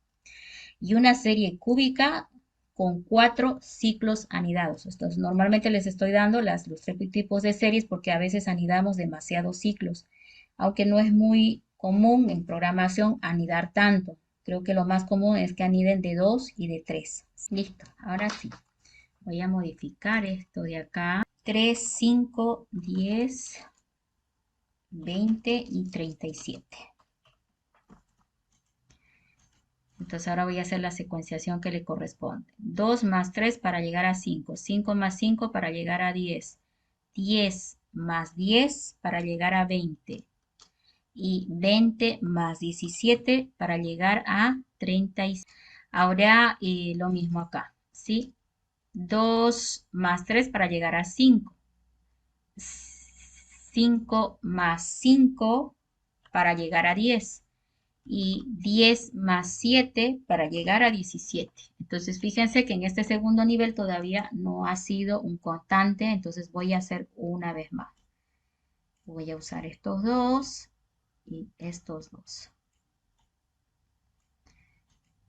Y una serie cúbica con 4 ciclos anidados. Entonces, normalmente les estoy dando los 3 tipos de series porque a veces anidamos demasiados ciclos, aunque no es muy común en programación anidar tanto. Creo que lo más común es que aniden de 2 y de 3. Listo, ahora sí. Voy a modificar esto de acá. 3, 5, 10, 20 y 37. Entonces ahora voy a hacer la secuenciación que le corresponde. 2 más 3 para llegar a 5. 5 más 5 para llegar a 10. 10 más 10 para llegar a 20. Y 20 más 17 para llegar a 36. Ahora lo mismo acá, ¿sí? 2 más 3 para llegar a 5. 5 más 5 para llegar a 10 y 10 más 7 para llegar a 17. Entonces, fíjense que en este segundo nivel todavía no ha sido un constante, entonces voy a hacer una vez más. Voy a usar estos dos y estos dos.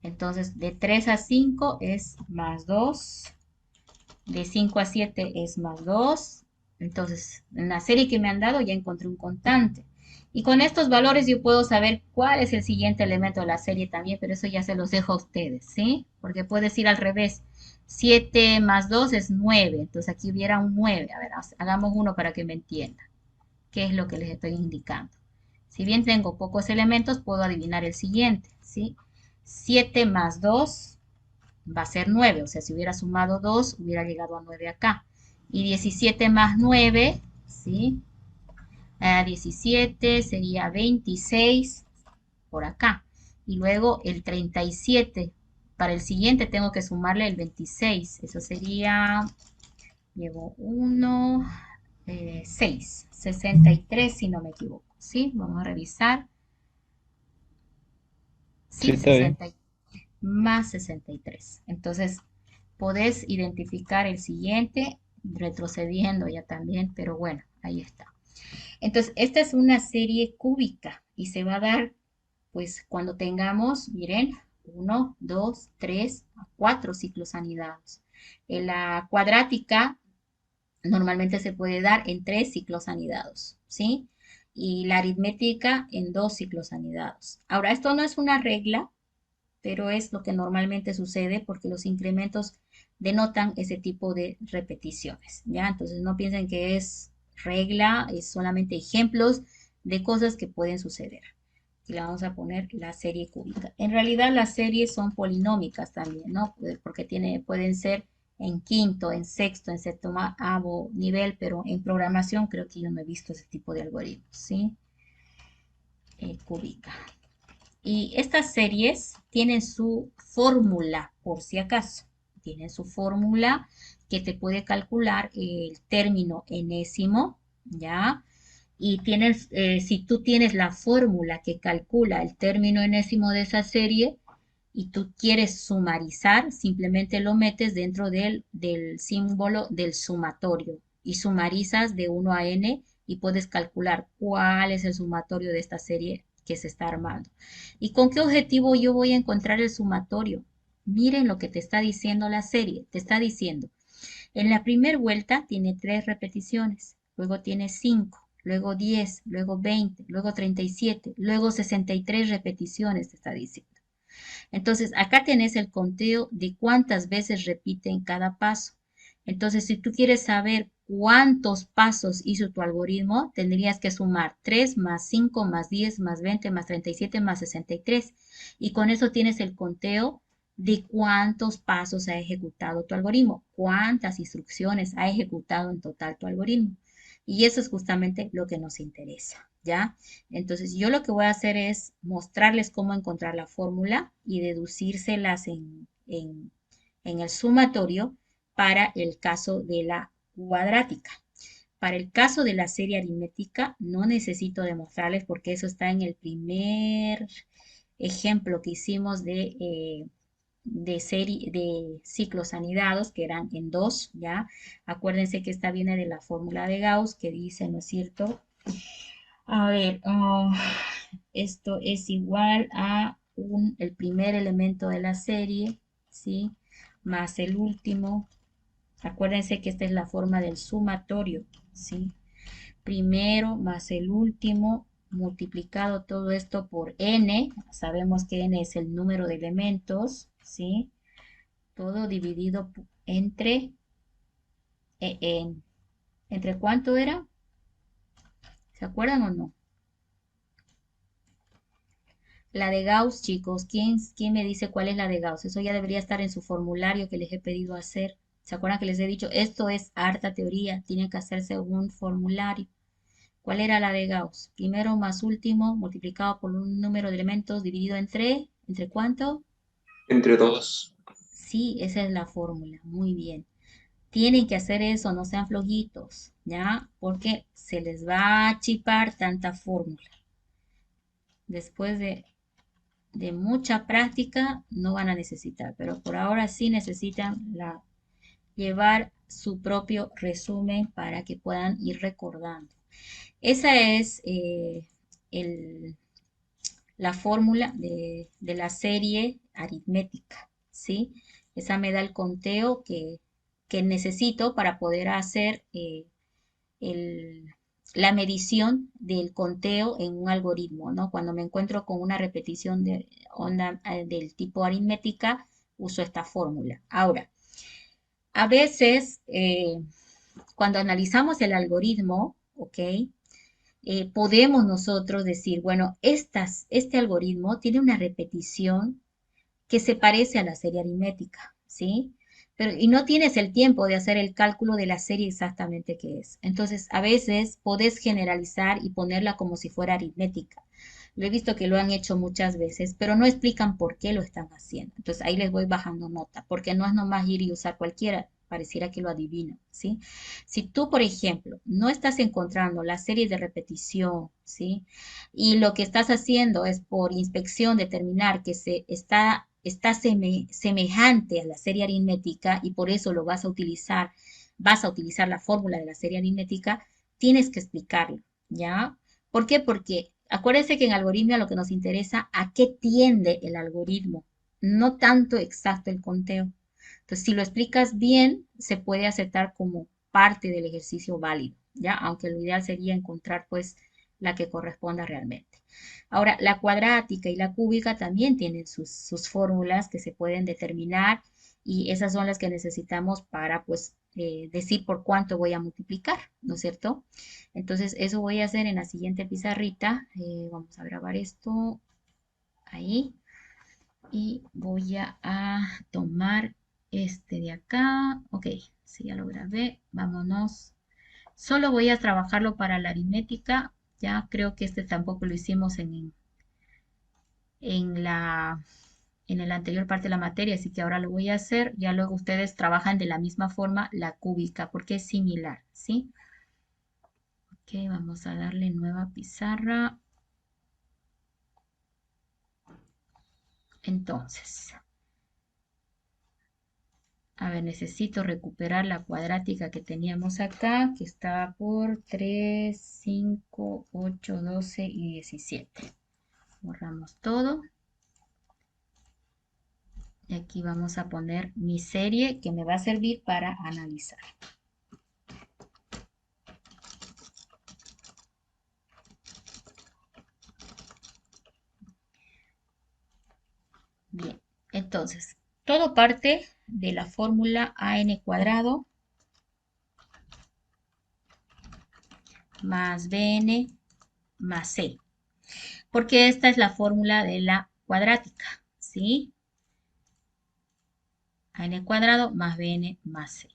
Entonces, de 3 a 5 es más 2, de 5 a 7 es más 2. Entonces, en la serie que me han dado ya encontré un constante. Y con estos valores yo puedo saber cuál es el siguiente elemento de la serie también, pero eso ya se los dejo a ustedes, ¿sí? Porque puedes ir al revés. 7 más 2 es 9, entonces aquí hubiera un 9. A ver, hagamos uno para que me entiendan qué es lo que les estoy indicando. Si bien tengo pocos elementos, puedo adivinar el siguiente, ¿sí? 7 más 2 va a ser 9, o sea, si hubiera sumado 2, hubiera llegado a 9 acá. Y 17 más 9, ¿sí? 17 sería 26 por acá. Y luego el 37. Para el siguiente tengo que sumarle el 26. Eso sería, llevo 1, 6, 63 si no me equivoco. ¿Sí? Vamos a revisar.
Sí,
Sí,
está bien.
60 más 63. Entonces, podés identificar el siguiente retrocediendo ya también, pero bueno, ahí está. Entonces, esta es una serie cúbica y se va a dar, pues, cuando tengamos, miren, 1, 2, 3, 4 ciclos anidados. En la cuadrática normalmente se puede dar en 3 ciclos anidados, ¿sí? Y la aritmética en 2 ciclos anidados. Ahora, esto no es una regla, pero es lo que normalmente sucede porque los incrementos denotan ese tipo de repeticiones, ¿ya? Entonces no piensen que es regla, es solamente ejemplos de cosas que pueden suceder. Y le vamos a poner la serie cúbica. En realidad las series son polinómicas también, ¿no? Porque pueden ser en quinto, en sexto, en séptimo nivel, pero en programación creo que yo no he visto ese tipo de algoritmos, ¿sí? Cúbica. Y estas series tienen su fórmula, por si acaso. Tienen su fórmula que te puede calcular el término enésimo, ¿ya? Y tienes, si tú tienes la fórmula que calcula el término enésimo de esa serie y tú quieres sumarizar, simplemente lo metes dentro del símbolo del sumatorio y sumarizas de 1 a n y puedes calcular cuál es el sumatorio de esta serie que se está armando. ¿Y con qué objetivo yo voy a encontrar el sumatorio? Miren lo que te está diciendo la serie. Te está diciendo, en la primera vuelta tiene 3 repeticiones, luego tiene 5, luego 10, luego 20, luego 37, luego 63 repeticiones, te está diciendo. Entonces, acá tenés el conteo de cuántas veces repite en cada paso. Entonces, si tú quieres saber cuántos pasos hizo tu algoritmo, tendrías que sumar 3 más 5 más 10 más 20 más 37 más 63. Y con eso tienes el conteo de cuántos pasos ha ejecutado tu algoritmo, cuántas instrucciones ha ejecutado en total tu algoritmo. Y eso es justamente lo que nos interesa, ¿ya? Entonces, yo lo que voy a hacer es mostrarles cómo encontrar la fórmula y deducírselas en el sumatorio para el caso de la cuadrática. Para el caso de la serie aritmética, no necesito demostrarles porque eso está en el primer ejemplo que hicimos de serie de ciclos anidados, que eran en dos, ¿ya? Acuérdense que esta viene de la fórmula de Gauss, que dice, ¿no es cierto? A ver, esto es igual a el primer elemento de la serie, ¿sí? Más el último. Acuérdense que esta es la forma del sumatorio, ¿sí? Primero más el último, multiplicado todo esto por n. Sabemos que n es el número de elementos, ¿sí? Todo dividido entre, ¿entre cuánto era? ¿Se acuerdan o no? La de Gauss, chicos, ¿quién me dice cuál es la de Gauss? Eso ya debería estar en su formulario que les he pedido hacer. ¿Se acuerdan que les he dicho, esto es harta teoría, tiene que hacerse un formulario? ¿Cuál era la de Gauss? Primero más último multiplicado por un número de elementos dividido ¿entre cuánto?
Entre dos.
Sí, esa es la fórmula. Muy bien. Tienen que hacer eso, no sean flojitos, ¿ya? Porque se les va a chipar tanta fórmula. Después de mucha práctica no van a necesitar, pero por ahora sí necesitan llevar su propio resumen para que puedan ir recordando. Esa es el, la fórmula de la serie aritmética, ¿sí? Esa me da el conteo que necesito para poder hacer el- la medición del conteo en un algoritmo, ¿no? Cuando me encuentro con una repetición de onda del tipo aritmética, uso esta fórmula. Ahora, a veces, cuando analizamos el algoritmo, ¿ok? Podemos nosotros decir, bueno, este algoritmo tiene una repetición que se parece a la serie aritmética, ¿sí? Pero, y no tienes el tiempo de hacer el cálculo de la serie exactamente que es. Entonces, a veces podés generalizar y ponerla como si fuera aritmética. Lo he visto que lo han hecho muchas veces, pero no explican por qué lo están haciendo. Entonces, ahí les voy bajando nota, porque no es nomás ir y usar cualquiera, pareciera que lo adivinan, ¿sí? Si tú, por ejemplo, no estás encontrando la serie de repetición, ¿sí? Y lo que estás haciendo es por inspección determinar que está semejante a la serie aritmética y por eso lo vas a utilizar la fórmula de la serie aritmética, tienes que explicarlo, ¿ya? ¿Por qué? Porque acuérdense que en algoritmia lo que nos interesa, a qué tiende el algoritmo, no tanto exacto el conteo. Entonces, si lo explicas bien, se puede aceptar como parte del ejercicio válido, ¿ya? Aunque lo ideal sería encontrar, pues, la que corresponda realmente. Ahora, la cuadrática y la cúbica también tienen sus fórmulas que se pueden determinar y esas son las que necesitamos para, pues, decir por cuánto voy a multiplicar, ¿no es cierto? Entonces, eso voy a hacer en la siguiente pizarrita. Vamos a grabar esto ahí y voy a tomar este de acá. Ok, sí, ya lo grabé. Vámonos. Solo voy a trabajarlo para la aritmética. Ya creo que este tampoco lo hicimos en la, en el anterior parte de la materia, así que ahora lo voy a hacer. Ya luego ustedes trabajan de la misma forma la cúbica, porque es similar, ¿sí? Ok, vamos a darle nueva pizarra. Entonces, a ver, necesito recuperar la cuadrática que teníamos acá, que estaba por 3, 5, 8, 12 y 17. Borramos todo. Y aquí vamos a poner mi serie que me va a servir para analizar. Bien, entonces, todo parte de la fórmula an cuadrado más bn más c, porque esta es la fórmula de la cuadrática, ¿sí? An cuadrado más bn más c.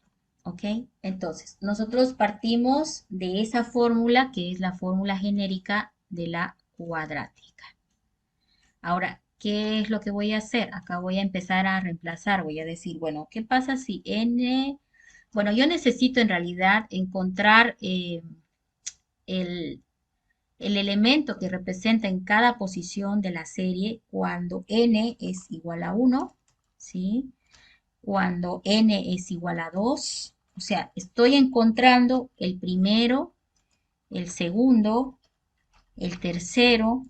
¿Ok? Entonces, nosotros partimos de esa fórmula que es la fórmula genérica de la cuadrática. Ahora, ¿qué es lo que voy a hacer? Acá voy a empezar a reemplazar, voy a decir, bueno, ¿qué pasa si n... Bueno, yo necesito en realidad encontrar el, el elemento que representa en cada posición de la serie cuando n es igual a 1, ¿sí? Cuando n es igual a 2, o sea, estoy encontrando el primero, el segundo, el tercero,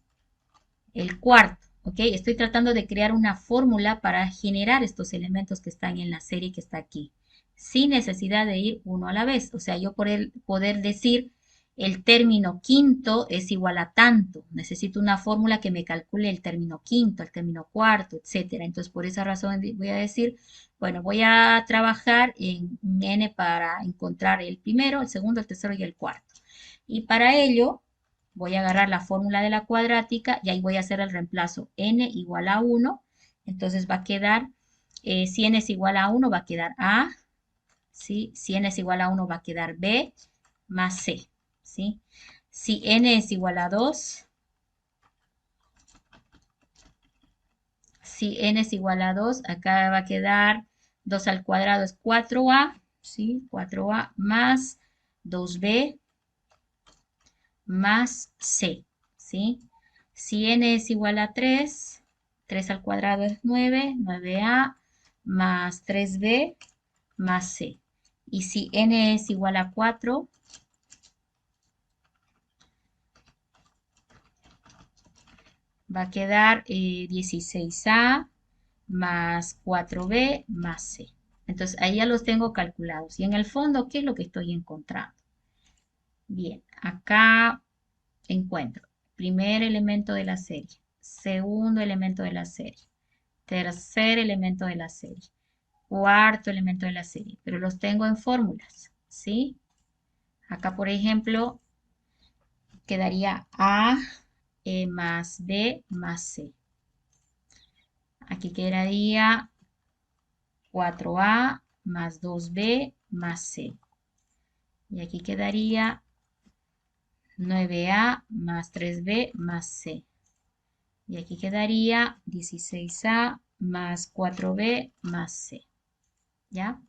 el cuarto, ¿ok? Estoy tratando de crear una fórmula para generar estos elementos que están en la serie que está aquí, sin necesidad de ir uno a la vez. O sea, yo poder decir el término quinto es igual a tanto. Necesito una fórmula que me calcule el término quinto, el término cuarto, etcétera. Entonces, por esa razón voy a decir, bueno, voy a trabajar en n para encontrar el primero, el segundo, el tercero y el cuarto. Y para ello, voy a agarrar la fórmula de la cuadrática y ahí voy a hacer el reemplazo n igual a 1. Entonces va a quedar, si n es igual a 1 va a quedar a, ¿sí? Si n es igual a 1 va a quedar b más c, ¿sí? Si n es igual a 2, si n es igual a 2, acá va a quedar 2 al cuadrado es 4a, ¿sí? 4a más 2b más c, ¿sí? Si n es igual a 3, 3 al cuadrado es 9, 9a más 3b más c. Y si n es igual a 4, va a quedar 16a más 4b más c. Entonces ahí ya los tengo calculados. Y en el fondo, ¿qué es lo que estoy encontrando? Bien, acá encuentro primer elemento de la serie, segundo elemento de la serie, tercer elemento de la serie, cuarto elemento de la serie, pero los tengo en fórmulas, ¿sí? Acá, por ejemplo, quedaría A más B más C. Aquí quedaría 4A más 2B más C. Y aquí quedaría 9A más 3B más C. Y aquí quedaría 16A más 4B más C. ¿Ya?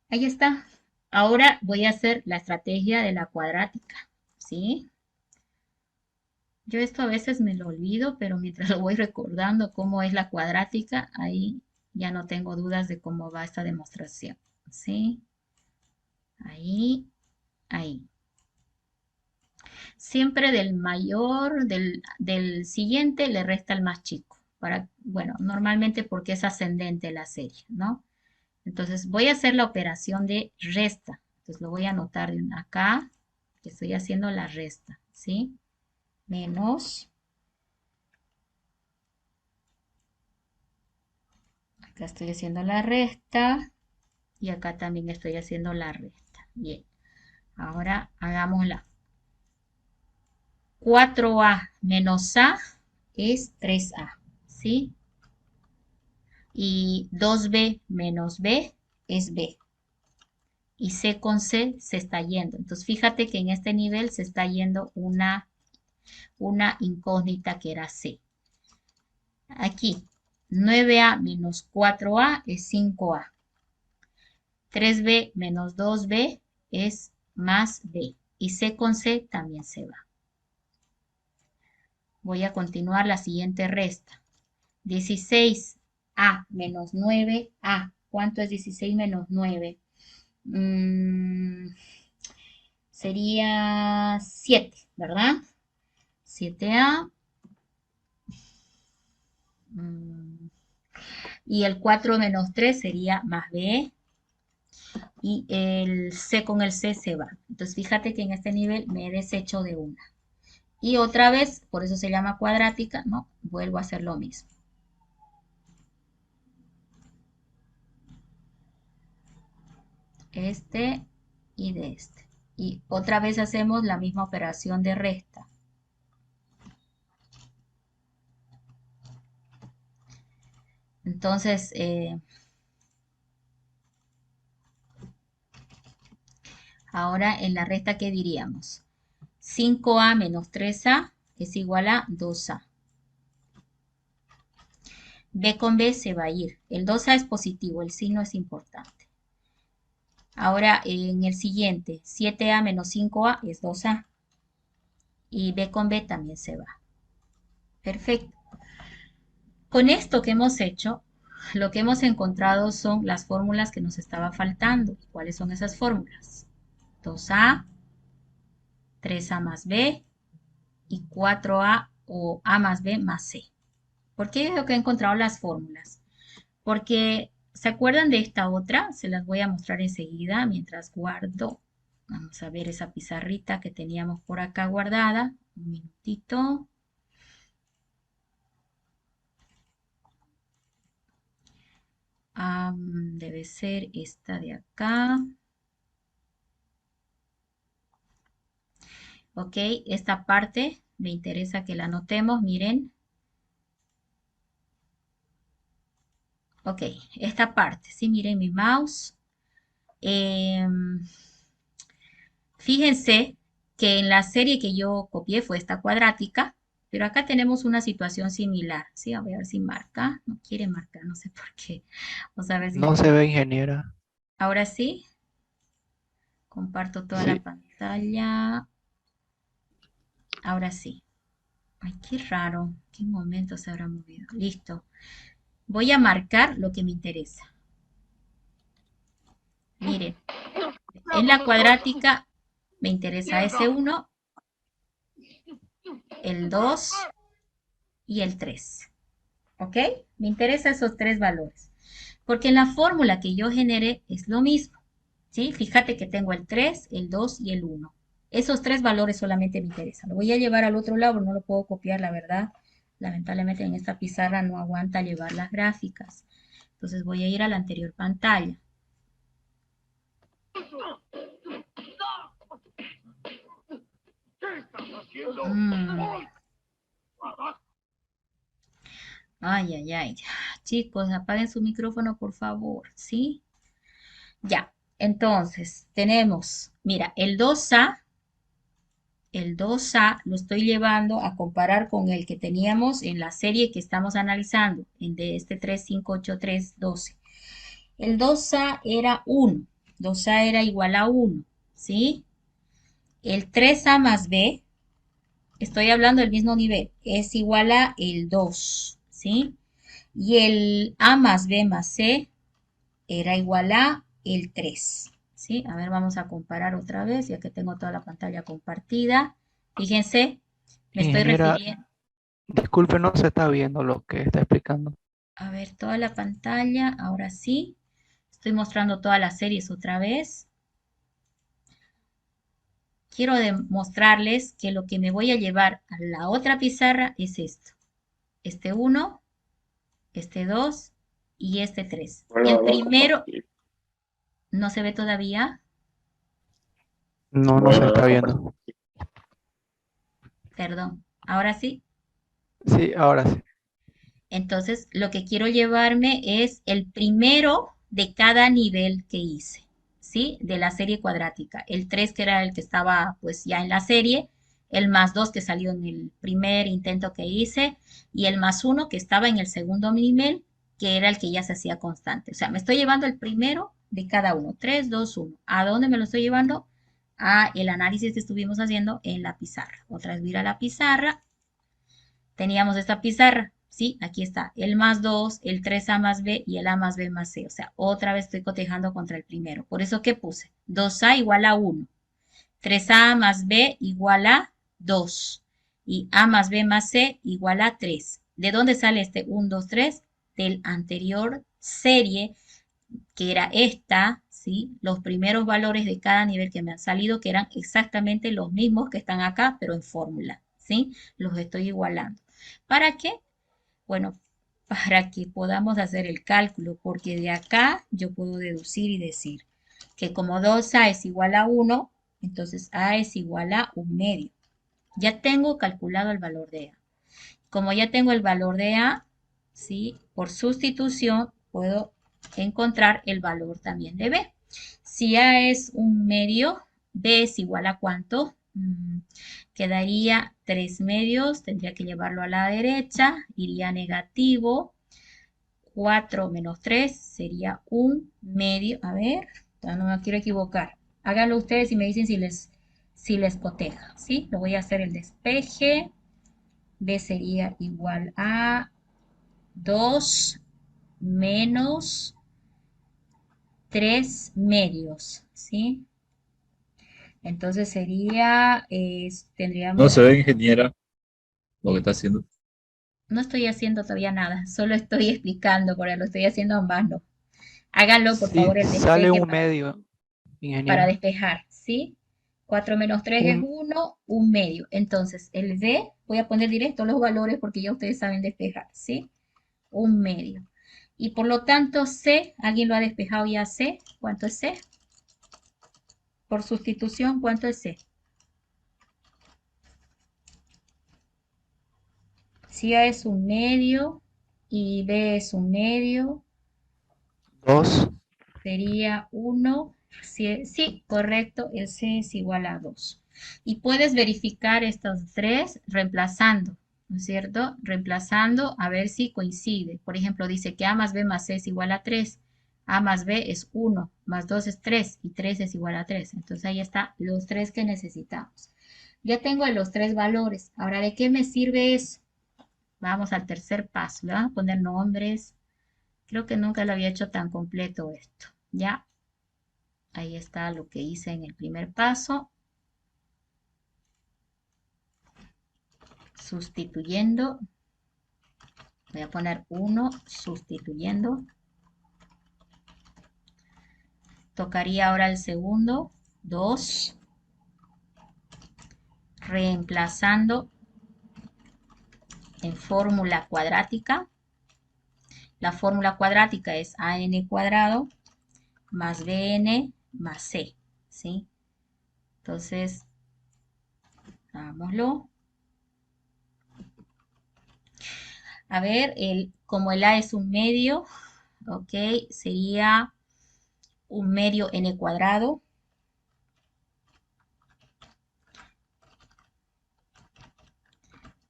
Ahí está. Ahora voy a hacer la estrategia de la cuadrática. ¿Sí? Yo esto a veces me lo olvido, pero mientras lo voy recordando cómo es la cuadrática, ahí ya no tengo dudas de cómo va esta demostración. ¿Sí? Ahí, ahí. Siempre del mayor, del siguiente, le resta el más chico. Bueno, normalmente porque es ascendente la serie, ¿no? Entonces voy a hacer la operación de resta. Entonces lo voy a anotar acá, que estoy haciendo la resta, ¿sí? Menos, acá estoy haciendo la resta y acá también estoy haciendo la resta. Bien, ahora hagámosla. 4a menos a es 3a, ¿sí? Y 2b menos b es b. Y c con c se está yendo. Entonces fíjate que en este nivel se está yendo una incógnita que era c. Aquí, 9a menos 4a es 5a. 3b menos 2b es más b. Y c con c también se va. Voy a continuar la siguiente resta. 16a menos 9a. ¿Cuánto es 16 menos 9? Sería 7, ¿verdad? 7a. Y el 4 menos 3 sería más b. Y el c con el c se va. Entonces fíjate que en este nivel me he deshecho de una. Y otra vez, por eso se llama cuadrática, ¿no? Vuelvo a hacer lo mismo. Este y de este. Y otra vez hacemos la misma operación de resta. Entonces, Ahora en la resta, ¿qué diríamos? 5A menos 3A es igual a 2A. B con B se va a ir. El 2A es positivo, el signo es importante. Ahora en el siguiente, 7A menos 5A es 2A. Y B con B también se va. Perfecto. Con esto que hemos hecho, lo que hemos encontrado son las fórmulas que nos estaba faltando. ¿Cuáles son esas fórmulas? 2A, 3A más B y 4A o A más B más C. ¿Por qué digo que he encontrado las fórmulas? Porque, ¿se acuerdan de esta otra? Se las voy a mostrar enseguida mientras guardo. Vamos a ver esa pizarrita que teníamos por acá guardada. Un minutito. Debe ser esta de acá. Ok, esta parte me interesa que la anotemos, miren. Ok, esta parte, sí, miren mi mouse. Em, Fíjense que en la serie que yo copié fue esta cuadrática, pero acá tenemos una situación similar. Sí, voy a ver si marca. No quiere marcar, no sé por qué. Vamos a ver si
No
le...
se ve, ingeniera.
Ahora sí, comparto toda la
Sí.
pantalla. Ahora sí. Ay, qué raro. ¿Qué momento se habrá movido? Listo. Voy a marcar lo que me interesa. Miren, en la cuadrática me interesa ese 1, el 2 y el 3. ¿Ok? Me interesa esos tres valores. Porque en la fórmula que yo generé es lo mismo. ¿Sí? Fíjate que tengo el 3, el 2 y el 1. Esos tres valores solamente me interesan. Lo voy a llevar al otro lado, no lo puedo copiar, la verdad. Lamentablemente en esta pizarra no aguanta llevar las gráficas. Entonces voy a ir a la anterior pantalla. Mm. Ay, ay, ay. Chicos, apaguen su micrófono, por favor, ¿sí? Ya. Entonces, tenemos, mira, el 2A lo estoy llevando a comparar con el que teníamos en la serie que estamos analizando, en de este 3, 5, 8, 3, 12. El 2A era 1, 2A era igual a 1, ¿sí? El 3A más B, estoy hablando del mismo nivel, es igual a el 2, ¿sí? Y el A más B más C era igual a el 3, ¿sí? A ver, vamos a comparar otra vez, ya que tengo toda la pantalla compartida. Fíjense, me estoy
Ingeniera,
refiriendo,
disculpe, no se está viendo lo que está explicando.
a ver, toda la pantalla, ahora sí. Estoy mostrando todas las series otra vez. Quiero demostrarles que lo que me voy a llevar a la otra pizarra es esto. Este 1, este 2 y este 3.
Vuelvo
El
a
primero
compartir.
no se ve todavía,
No, no se
Vuelvo
está
a compartir.
viendo.
perdón, ahora sí.
Sí, ahora sí.
Entonces, lo que quiero llevarme es el primero de cada nivel que hice, ¿sí? De la serie cuadrática. El 3 que era el que estaba pues ya en la serie, el más 2 que salió en el primer intento que hice y el más 1 que estaba en el segundo nivel, que era el que ya se hacía constante. O sea, me estoy llevando el primero de cada uno. 3, 2, 1. ¿A dónde me lo estoy llevando? A el análisis que estuvimos haciendo en la pizarra. Otra vez voy a ir a la pizarra. Teníamos esta pizarra, ¿sí? Aquí está, el más 2, el 3A más B y el A más B más C. O sea, otra vez estoy cotejando contra el primero. Por eso, ¿qué puse? 2A igual a 1, 3A más B igual a 2 y A más B más C igual a 3. ¿De dónde sale este 1, 2, 3? Del anterior serie, que era esta, ¿sí? Los primeros valores de cada nivel que me han salido, que eran exactamente los mismos que están acá, pero en fórmula, ¿sí? Los estoy igualando. ¿Para qué? Bueno, para que podamos hacer el cálculo, porque de acá yo puedo deducir y decir que como 2A es igual a 1, entonces A es igual a un medio. Ya tengo calculado el valor de A. Como ya tengo el valor de A, ¿sí? Por sustitución puedo encontrar el valor también de B. Si A es un medio, B es igual a ¿cuánto? Quedaría 3 medios, tendría que llevarlo a la derecha, iría negativo. 4 menos 3 sería 1 medio. A ver, ya no me quiero equivocar. Háganlo ustedes y me dicen si les coteja, ¿sí? Lo voy a hacer el despeje. B sería igual a 2 menos 3 medios, ¿sí? Entonces sería,
No
tendríamos
se
aquí,
ve, ingeniera, lo que está haciendo.
no estoy haciendo todavía nada, solo estoy explicando, porque lo estoy haciendo en vano. Háganlo, por
Sí,
favor, el
sale
despeje
un
para
medio,
para
ingeniera.
despejar, ¿sí? 4 menos 3 es
Un,
1, 1 medio. Entonces, el B, voy a poner directo los valores porque ya ustedes saben despejar, ¿sí? 1 medio. Y por lo tanto, C, ¿alguien lo ha despejado ya C? ¿Cuánto es C? Por sustitución, ¿cuánto es C? Si A es 1 medio y B es 1 medio,
2,
sería 1. Sí, correcto, el C es igual a 2. Y puedes verificar estos tres reemplazando, ¿no es cierto? Reemplazando a ver si coincide. Por ejemplo, dice que A más B más C es igual a 3. A más B es 1, más 2 es 3 y 3 es igual a 3. Entonces ahí está los tres que necesitamos. Ya tengo los tres valores. Ahora, ¿de qué me sirve eso? Vamos al tercer paso. Le vamos a poner nombres. Creo que nunca lo había hecho tan completo esto. Ya, ahí está lo que hice en el primer paso. Sustituyendo. Voy a poner 1, sustituyendo. Tocaría ahora el segundo. 2, reemplazando en fórmula cuadrática. La fórmula cuadrática es an cuadrado más bn más c, ¿sí? Entonces, hagámoslo. A ver, como el a es 1 medio, ok, sería 1 medio n cuadrado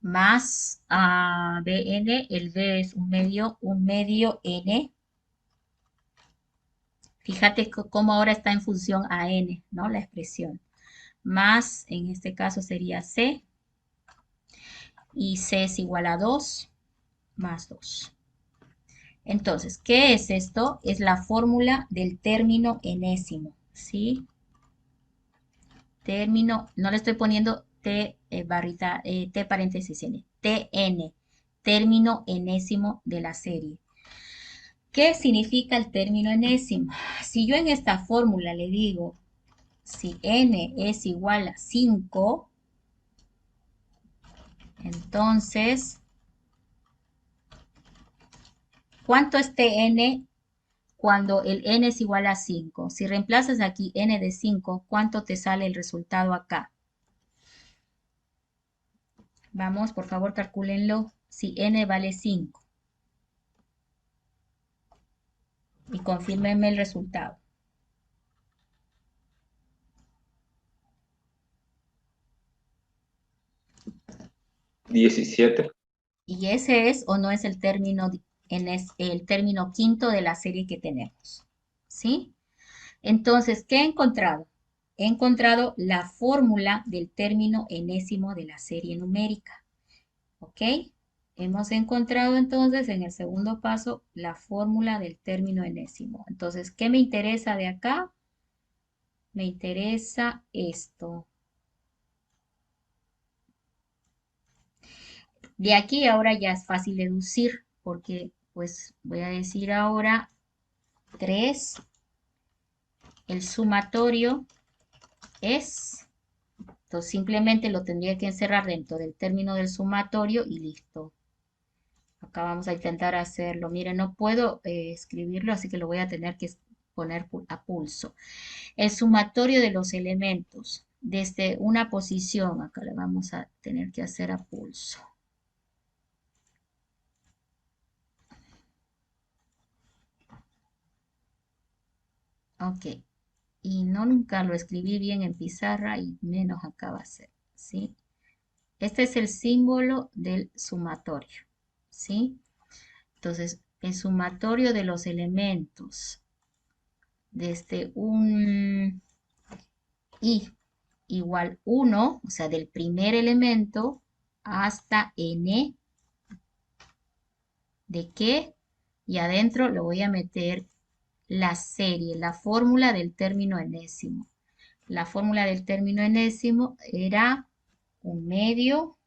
más bn, el b es 1 medio n. Fíjate cómo ahora está en función a n, ¿no? La expresión. Más, en este caso sería c, y c es igual a 2 más 2. Entonces, ¿qué es esto? Es la fórmula del término enésimo, ¿sí? Término, no le estoy poniendo T barrita, T paréntesis N, TN, término enésimo de la serie. ¿Qué significa el término enésimo? Si yo en esta fórmula le digo, si N es igual a 5, entonces, ¿cuánto es TN cuando el N es igual a 5? Si reemplazas aquí N de 5, ¿cuánto te sale el resultado acá? Vamos, por favor, calcúlenlo. Si N vale 5. Y confírmenme el resultado.
17.
Y ese es o no es el término, el término quinto de la serie que tenemos. ¿Sí? Entonces, ¿qué he encontrado? He encontrado la fórmula del término enésimo de la serie numérica. ¿Ok? Hemos encontrado entonces en el segundo paso la fórmula del término enésimo. Entonces, ¿qué me interesa de acá? Me interesa esto. De aquí ahora ya es fácil deducir, porque pues voy a decir ahora 3, el sumatorio es, entonces simplemente lo tendría que encerrar dentro del término del sumatorio y listo. Acá vamos a intentar hacerlo. Miren, no puedo escribirlo, así que lo voy a tener que poner a pulso. El sumatorio de los elementos desde una posición, acá le vamos a tener que hacer a pulso. Ok, y no nunca lo escribí bien en pizarra y menos acá va a ser, ¿sí? Este es el símbolo del sumatorio, ¿sí? Entonces, el sumatorio de los elementos desde un i igual 1, o sea, del primer elemento hasta n, ¿de qué? Y adentro le voy a meter la serie, la fórmula del término enésimo. La fórmula del término enésimo era un medio,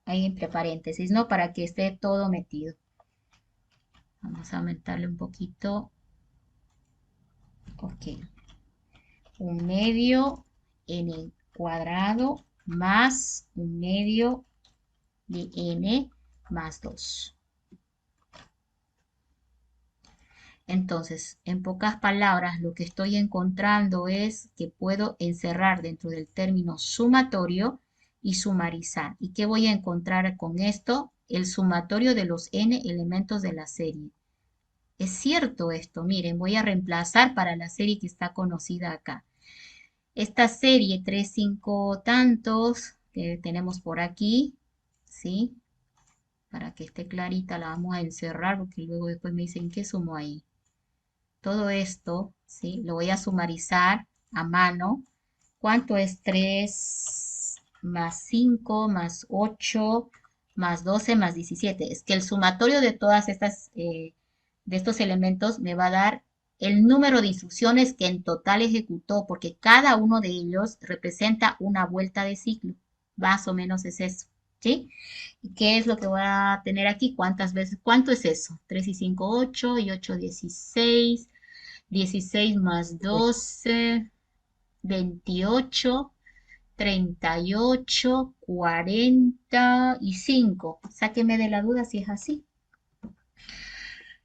ahí entre paréntesis, ¿no? Para que esté todo metido. Vamos a aumentarle un poquito. Ok. Un medio n cuadrado más un medio de n más 2. Entonces, en pocas palabras, lo que estoy encontrando es que puedo encerrar dentro del término sumatorio y sumarizar. ¿Y qué voy a encontrar con esto? El sumatorio de los n elementos de la serie. Es cierto esto, miren, voy a reemplazar para la serie que está conocida acá. Esta serie 3, 5 tantos que tenemos por aquí, ¿sí? Para que esté clarita la vamos a encerrar porque luego después me dicen, ¿qué sumo ahí? Todo esto, ¿sí? Lo voy a sumarizar a mano. ¿Cuánto es 3 más 5 más 8 más 12 más 17? Es que el sumatorio de todas estas, de estos elementos me va a dar el número de instrucciones que en total ejecutó, porque cada uno de ellos representa una vuelta de ciclo. Más o menos es eso, ¿sí? ¿Y qué es lo que voy a tener aquí? ¿Cuántas veces? ¿Cuánto es eso? 3 y 5, 8 y 8, 16. 16 más 12, 28, 38, 45. Sáqueme de la duda si es así.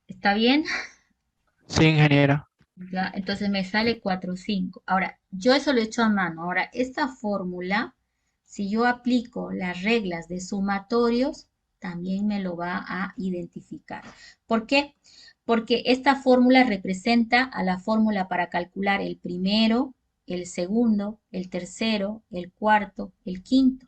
¿Está bien?
Sí, ingeniera.
Ya, entonces me sale 4, 5. Ahora, yo eso lo he hecho a mano. Ahora, esta fórmula, si yo aplico las reglas de sumatorios, también me lo va a identificar. ¿Por qué? Porque esta fórmula representa a la fórmula para calcular el primero, el segundo, el tercero, el cuarto, el quinto.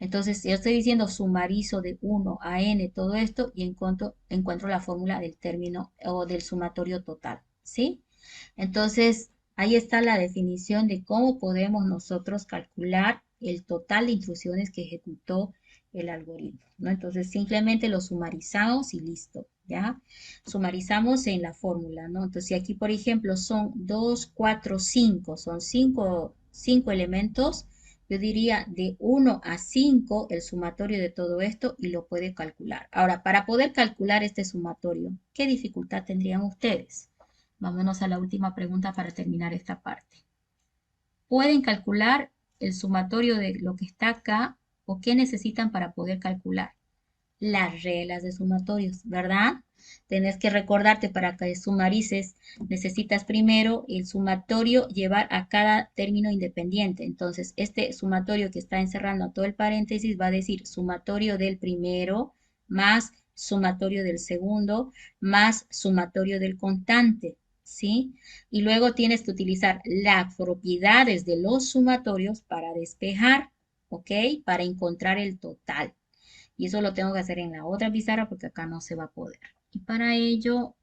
Entonces, yo estoy diciendo sumarizo de 1 a n todo esto y encuentro la fórmula del término o del sumatorio total, ¿sí? Entonces, ahí está la definición de cómo podemos nosotros calcular el total de instrucciones que ejecutó el algoritmo, ¿no? Entonces, simplemente lo sumarizamos y listo, ¿ya? Sumarizamos en la fórmula, ¿no? Entonces, si aquí, por ejemplo, son 2, 4, 5, son 5 elementos, yo diría de 1 a 5 el sumatorio de todo esto y lo puede calcular. Ahora, para poder calcular este sumatorio, ¿qué dificultad tendrían ustedes? Vámonos a la última pregunta para terminar esta parte. ¿Pueden calcular el sumatorio de lo que está acá o qué necesitan para poder calcular? Las reglas de sumatorios, ¿verdad? Tenés que recordarte para que sumarices, necesitas primero el sumatorio llevar a cada término independiente. Entonces, este sumatorio que está encerrando a todo el paréntesis va a decir sumatorio del primero más sumatorio del segundo más sumatorio del constante, ¿sí? Y luego tienes que utilizar las propiedades de los sumatorios para despejar, ¿ok? Para encontrar el total. Y eso lo tengo que hacer en la otra pizarra porque acá no se va a poder. Y para ello,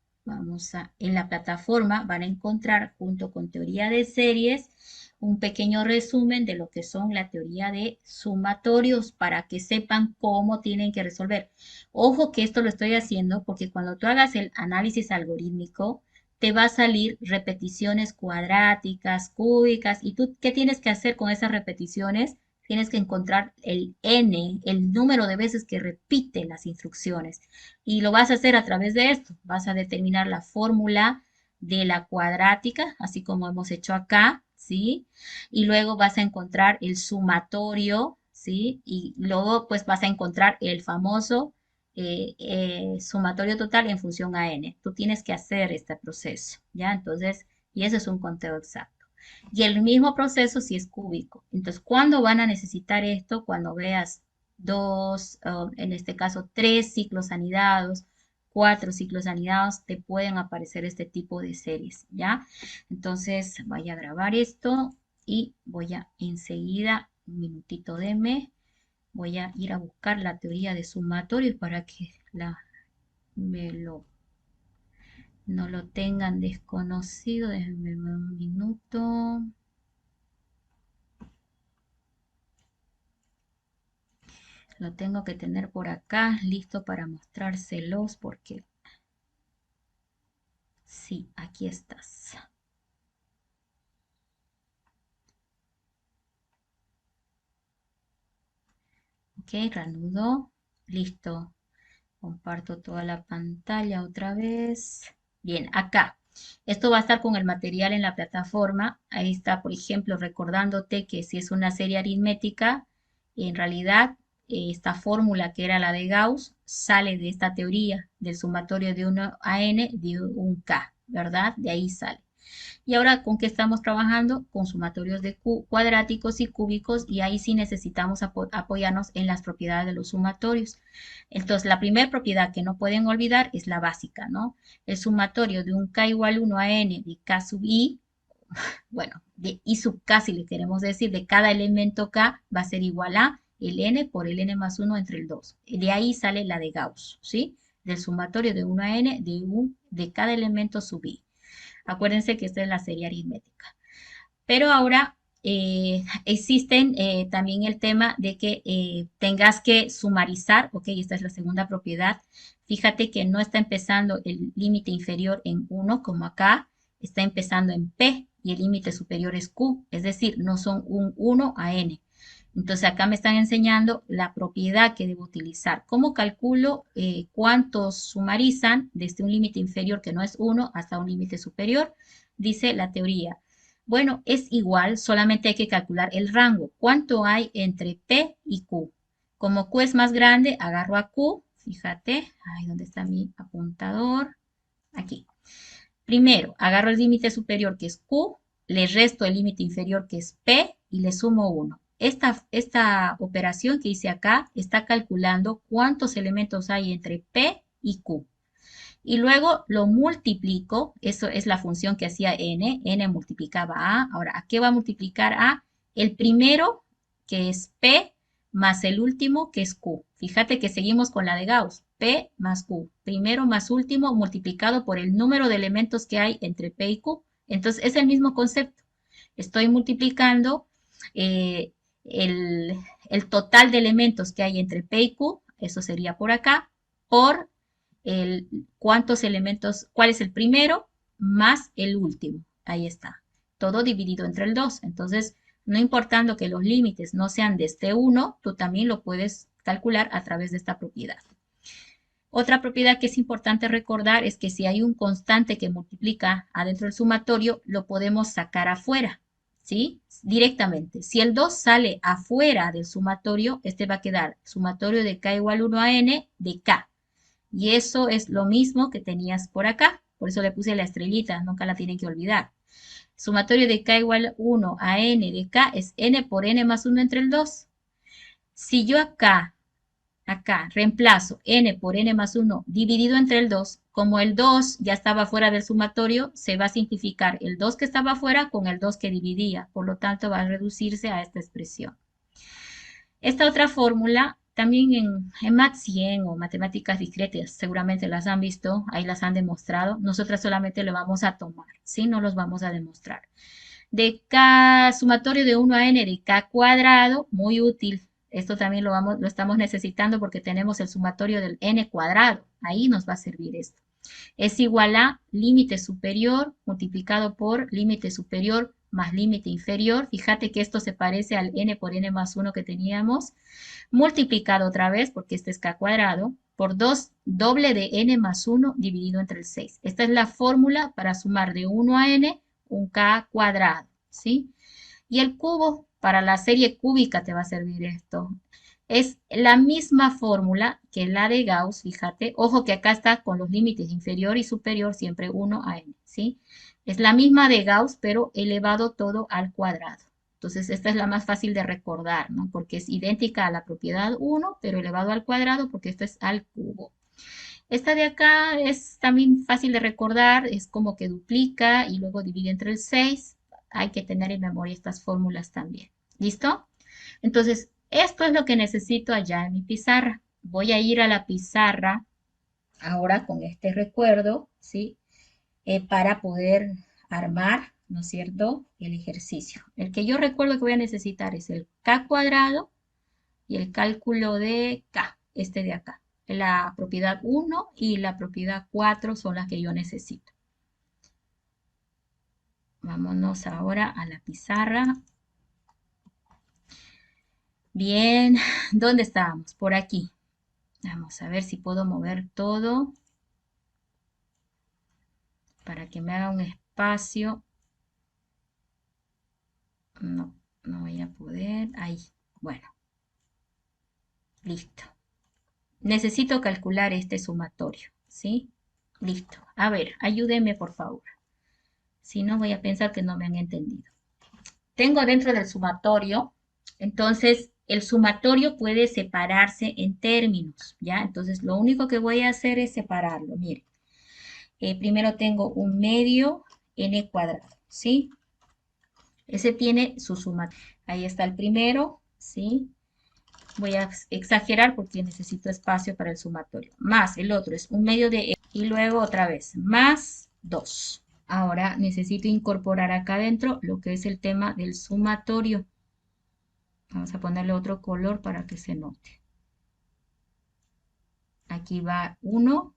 en la plataforma van a encontrar junto con teoría de series un pequeño resumen de lo que son la teoría de sumatorios para que sepan cómo tienen que resolver. Ojo que esto lo estoy haciendo porque cuando tú hagas el análisis algorítmico, te va a salir repeticiones cuadráticas, cúbicas, y tú, ¿qué tienes que hacer con esas repeticiones? Tienes que encontrar el n, el número de veces que repite las instrucciones. Y lo vas a hacer a través de esto. Vas a determinar la fórmula de la cuadrática, así como hemos hecho acá, ¿sí? Y luego vas a encontrar el sumatorio, ¿sí? Y luego pues vas a encontrar el famoso sumatorio total en función a n. Tú tienes que hacer este proceso, ¿ya? Entonces, y eso es un conteo exacto. Y el mismo proceso si es cúbico. Entonces, ¿cuándo van a necesitar esto? Cuando veas dos, en este caso, tres ciclos anidados, 4 ciclos anidados, te pueden aparecer este tipo de series, ¿ya? Entonces voy a grabar esto y voy a enseguida, un minutito deme, voy a ir a buscar la teoría de sumatorios para que no lo tengan desconocido. Déjenme ver un minuto. Lo tengo que tener por acá, listo para mostrárselos, porque sí, aquí estás. Ok, reanudo, listo. Comparto toda la pantalla otra vez. Bien, acá. Esto va a estar con el material en la plataforma. Ahí está, por ejemplo, recordándote que si es una serie aritmética, en realidad esta fórmula que era la de Gauss sale de esta teoría del sumatorio de 1 a n de un k, ¿verdad? De ahí sale. Y ahora, ¿con qué estamos trabajando? Con sumatorios de cuadráticos y cúbicos, y ahí sí necesitamos apoyarnos en las propiedades de los sumatorios. Entonces, la primera propiedad que no pueden olvidar es la básica, ¿no? El sumatorio de un k igual 1 a n de k sub i, bueno, de i sub k, si le queremos decir, de cada elemento k va a ser igual a el n por el n más 1 entre el 2. De ahí sale la de Gauss, ¿sí? Del sumatorio de 1 a n de cada elemento sub i. Acuérdense que esta es la serie aritmética. Pero ahora existen también el tema de que tengas que sumarizar, ok, esta es la segunda propiedad. Fíjate que no está empezando el límite inferior en 1, como acá, está empezando en P y el límite superior es Q, es decir, no son un 1 a N. Entonces acá me están enseñando la propiedad que debo utilizar. ¿Cómo calculo cuántos sumarizan desde un límite inferior que no es 1 hasta un límite superior? Dice la teoría. Bueno, es igual, solamente hay que calcular el rango. ¿Cuánto hay entre P y Q? Como Q es más grande, agarro a Q. Fíjate, ahí donde está mi apuntador. Aquí. Primero, agarro el límite superior que es Q, le resto el límite inferior que es P y le sumo 1. Esta operación que hice acá está calculando cuántos elementos hay entre P y Q. Y luego lo multiplico, eso es la función que hacía n multiplicaba a. Ahora, ¿a qué va a multiplicar a? El primero, que es P, más el último, que es Q. Fíjate que seguimos con la de Gauss, P más Q. Primero más último multiplicado por el número de elementos que hay entre P y Q. Entonces, es el mismo concepto. Estoy multiplicando eh, el total de elementos que hay entre P y Q, eso sería por acá, por cuántos elementos, cuál es el primero más el último. Ahí está. Todo dividido entre el 2. Entonces, no importando que los límites no sean de este 1, tú también lo puedes calcular a través de esta propiedad. Otra propiedad que es importante recordar es que si hay un constante que multiplica adentro del sumatorio, lo podemos sacar afuera, ¿sí? Directamente. Si el 2 sale afuera del sumatorio, este va a quedar sumatorio de k igual 1 a n de k. Y eso es lo mismo que tenías por acá. Por eso le puse la estrellita, nunca la tienen que olvidar. Sumatorio de k igual 1 a n de k es n por n más 1 entre el 2. Si yo acá reemplazo n por n más 1 dividido entre el 2, como el 2 ya estaba fuera del sumatorio, se va a simplificar el 2 que estaba fuera con el 2 que dividía. Por lo tanto, va a reducirse a esta expresión. Esta otra fórmula, también en Mat 100 o matemáticas discretas, seguramente las han visto, ahí las han demostrado. Nosotras solamente lo vamos a tomar, ¿sí? No los vamos a demostrar. De k, sumatorio de 1 a n de k cuadrado, muy útil. Esto también lo estamos necesitando porque tenemos el sumatorio del n cuadrado. Ahí nos va a servir esto. Es igual a límite superior multiplicado por límite superior más límite inferior. Fíjate que esto se parece al n por n más 1 que teníamos. Multiplicado otra vez, porque este es k cuadrado, por 2 doble de n más 1 dividido entre el 6. Esta es la fórmula para sumar de 1 a n un k cuadrado, ¿sí? Y el cubo, para la serie cúbica te va a servir esto. Es la misma fórmula que la de Gauss, fíjate. Ojo que acá está con los límites inferior y superior, siempre 1 a n, ¿sí? Es la misma de Gauss, pero elevado todo al cuadrado. Entonces, esta es la más fácil de recordar, ¿no? Porque es idéntica a la propiedad 1, pero elevado al cuadrado, porque esto es al cubo. Esta de acá es también fácil de recordar, es como que duplica y luego divide entre el 6. Hay que tener en memoria estas fórmulas también. ¿Listo? Entonces, esto es lo que necesito allá en mi pizarra. Voy a ir a la pizarra ahora con este recuerdo, ¿sí? Para poder armar, ¿no es cierto?, el ejercicio. El que yo recuerdo que voy a necesitar es el K cuadrado y el cálculo de K, este de acá. La propiedad 1 y la propiedad 4 son las que yo necesito. Vámonos ahora a la pizarra. Bien, ¿dónde estábamos? Por aquí. Vamos a ver si puedo mover todo para que me haga un espacio. No, no voy a poder. Ahí, bueno. Listo. Necesito calcular este sumatorio, ¿sí? Listo. A ver, ayúdenme por favor. Si no, voy a pensar que no me han entendido. Tengo dentro del sumatorio, entonces el sumatorio puede separarse en términos, ¿ya? Entonces lo único que voy a hacer es separarlo, miren. Primero tengo un medio n cuadrado, ¿sí? Ese tiene su sumatorio. Ahí está el primero, ¿sí? Voy a exagerar porque necesito espacio para el sumatorio. Más el otro es un medio de y luego otra vez más 2. Ahora necesito incorporar acá adentro lo que es el tema del sumatorio. Vamos a ponerle otro color para que se note. Aquí va 1.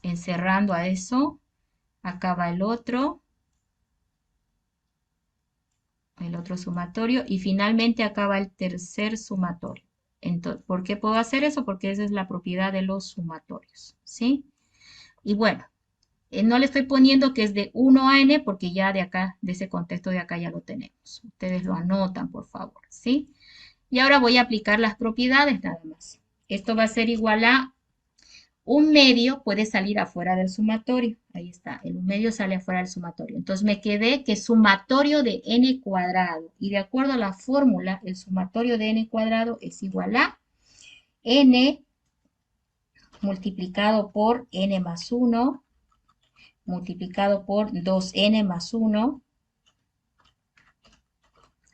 Encerrando a eso. Acá va el otro sumatorio. Y finalmente acá va el tercer sumatorio. Entonces, ¿por qué puedo hacer eso? Porque esa es la propiedad de los sumatorios, ¿sí? Y bueno, no le estoy poniendo que es de 1 a n porque ya de acá, de ese contexto de acá ya lo tenemos. Ustedes lo anotan, por favor, ¿sí? Y ahora voy a aplicar las propiedades nada más. Esto va a ser igual a un medio puede salir afuera del sumatorio. Ahí está, el un medio sale afuera del sumatorio. Entonces me quedé que sumatorio de n cuadrado. Y de acuerdo a la fórmula, el sumatorio de n cuadrado es igual a n multiplicado por n más 1 multiplicado por 2n más 1.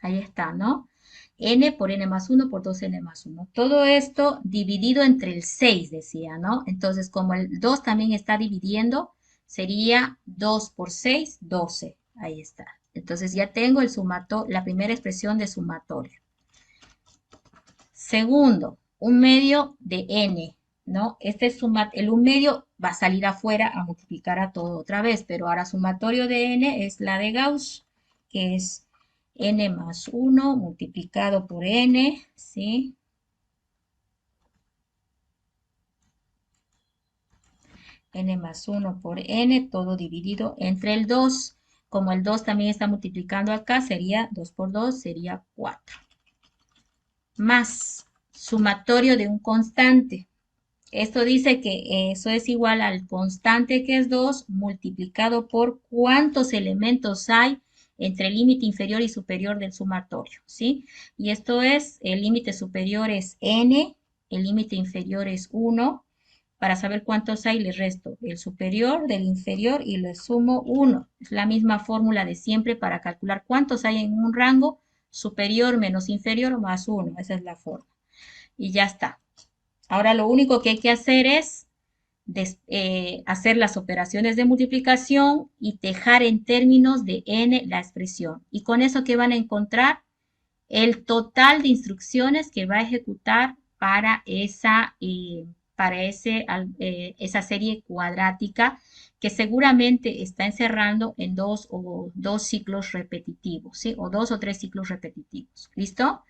Ahí está, ¿no? N por n más 1 por 2n más 1. Todo esto dividido entre el 6, decía, ¿no? Entonces, como el 2 también está dividiendo, sería 2 por 6, 12. Ahí está. Entonces ya tengo el la primera expresión de sumatorio. Segundo, un medio de n, ¿no? El un medio va a salir afuera a multiplicar a todo otra vez, pero ahora sumatorio de n es la de Gauss, que es n más 1 multiplicado por n, ¿sí? N más 1 por n, todo dividido entre el 2. Como el 2 también está multiplicando acá, sería 2 por 2, sería 4. Más sumatorio de un constante. Esto dice que eso es igual al constante que es 2 multiplicado por cuántos elementos hay entre el límite inferior y superior del sumatorio, ¿sí? Y esto es, el límite superior es n, el límite inferior es 1. Para saber cuántos hay, le resto el superior del inferior y le sumo 1. Es la misma fórmula de siempre para calcular cuántos hay en un rango superior menos inferior más 1. Esa es la forma. Y ya está. Ahora lo único que hay que hacer es hacer las operaciones de multiplicación y dejar en términos de n la expresión. Y con eso, ¿qué van a encontrar? El total de instrucciones que va a ejecutar para esa serie cuadrática que seguramente está encerrando en dos ciclos repetitivos, ¿sí? O 2 o 3 ciclos repetitivos. ¿Listo?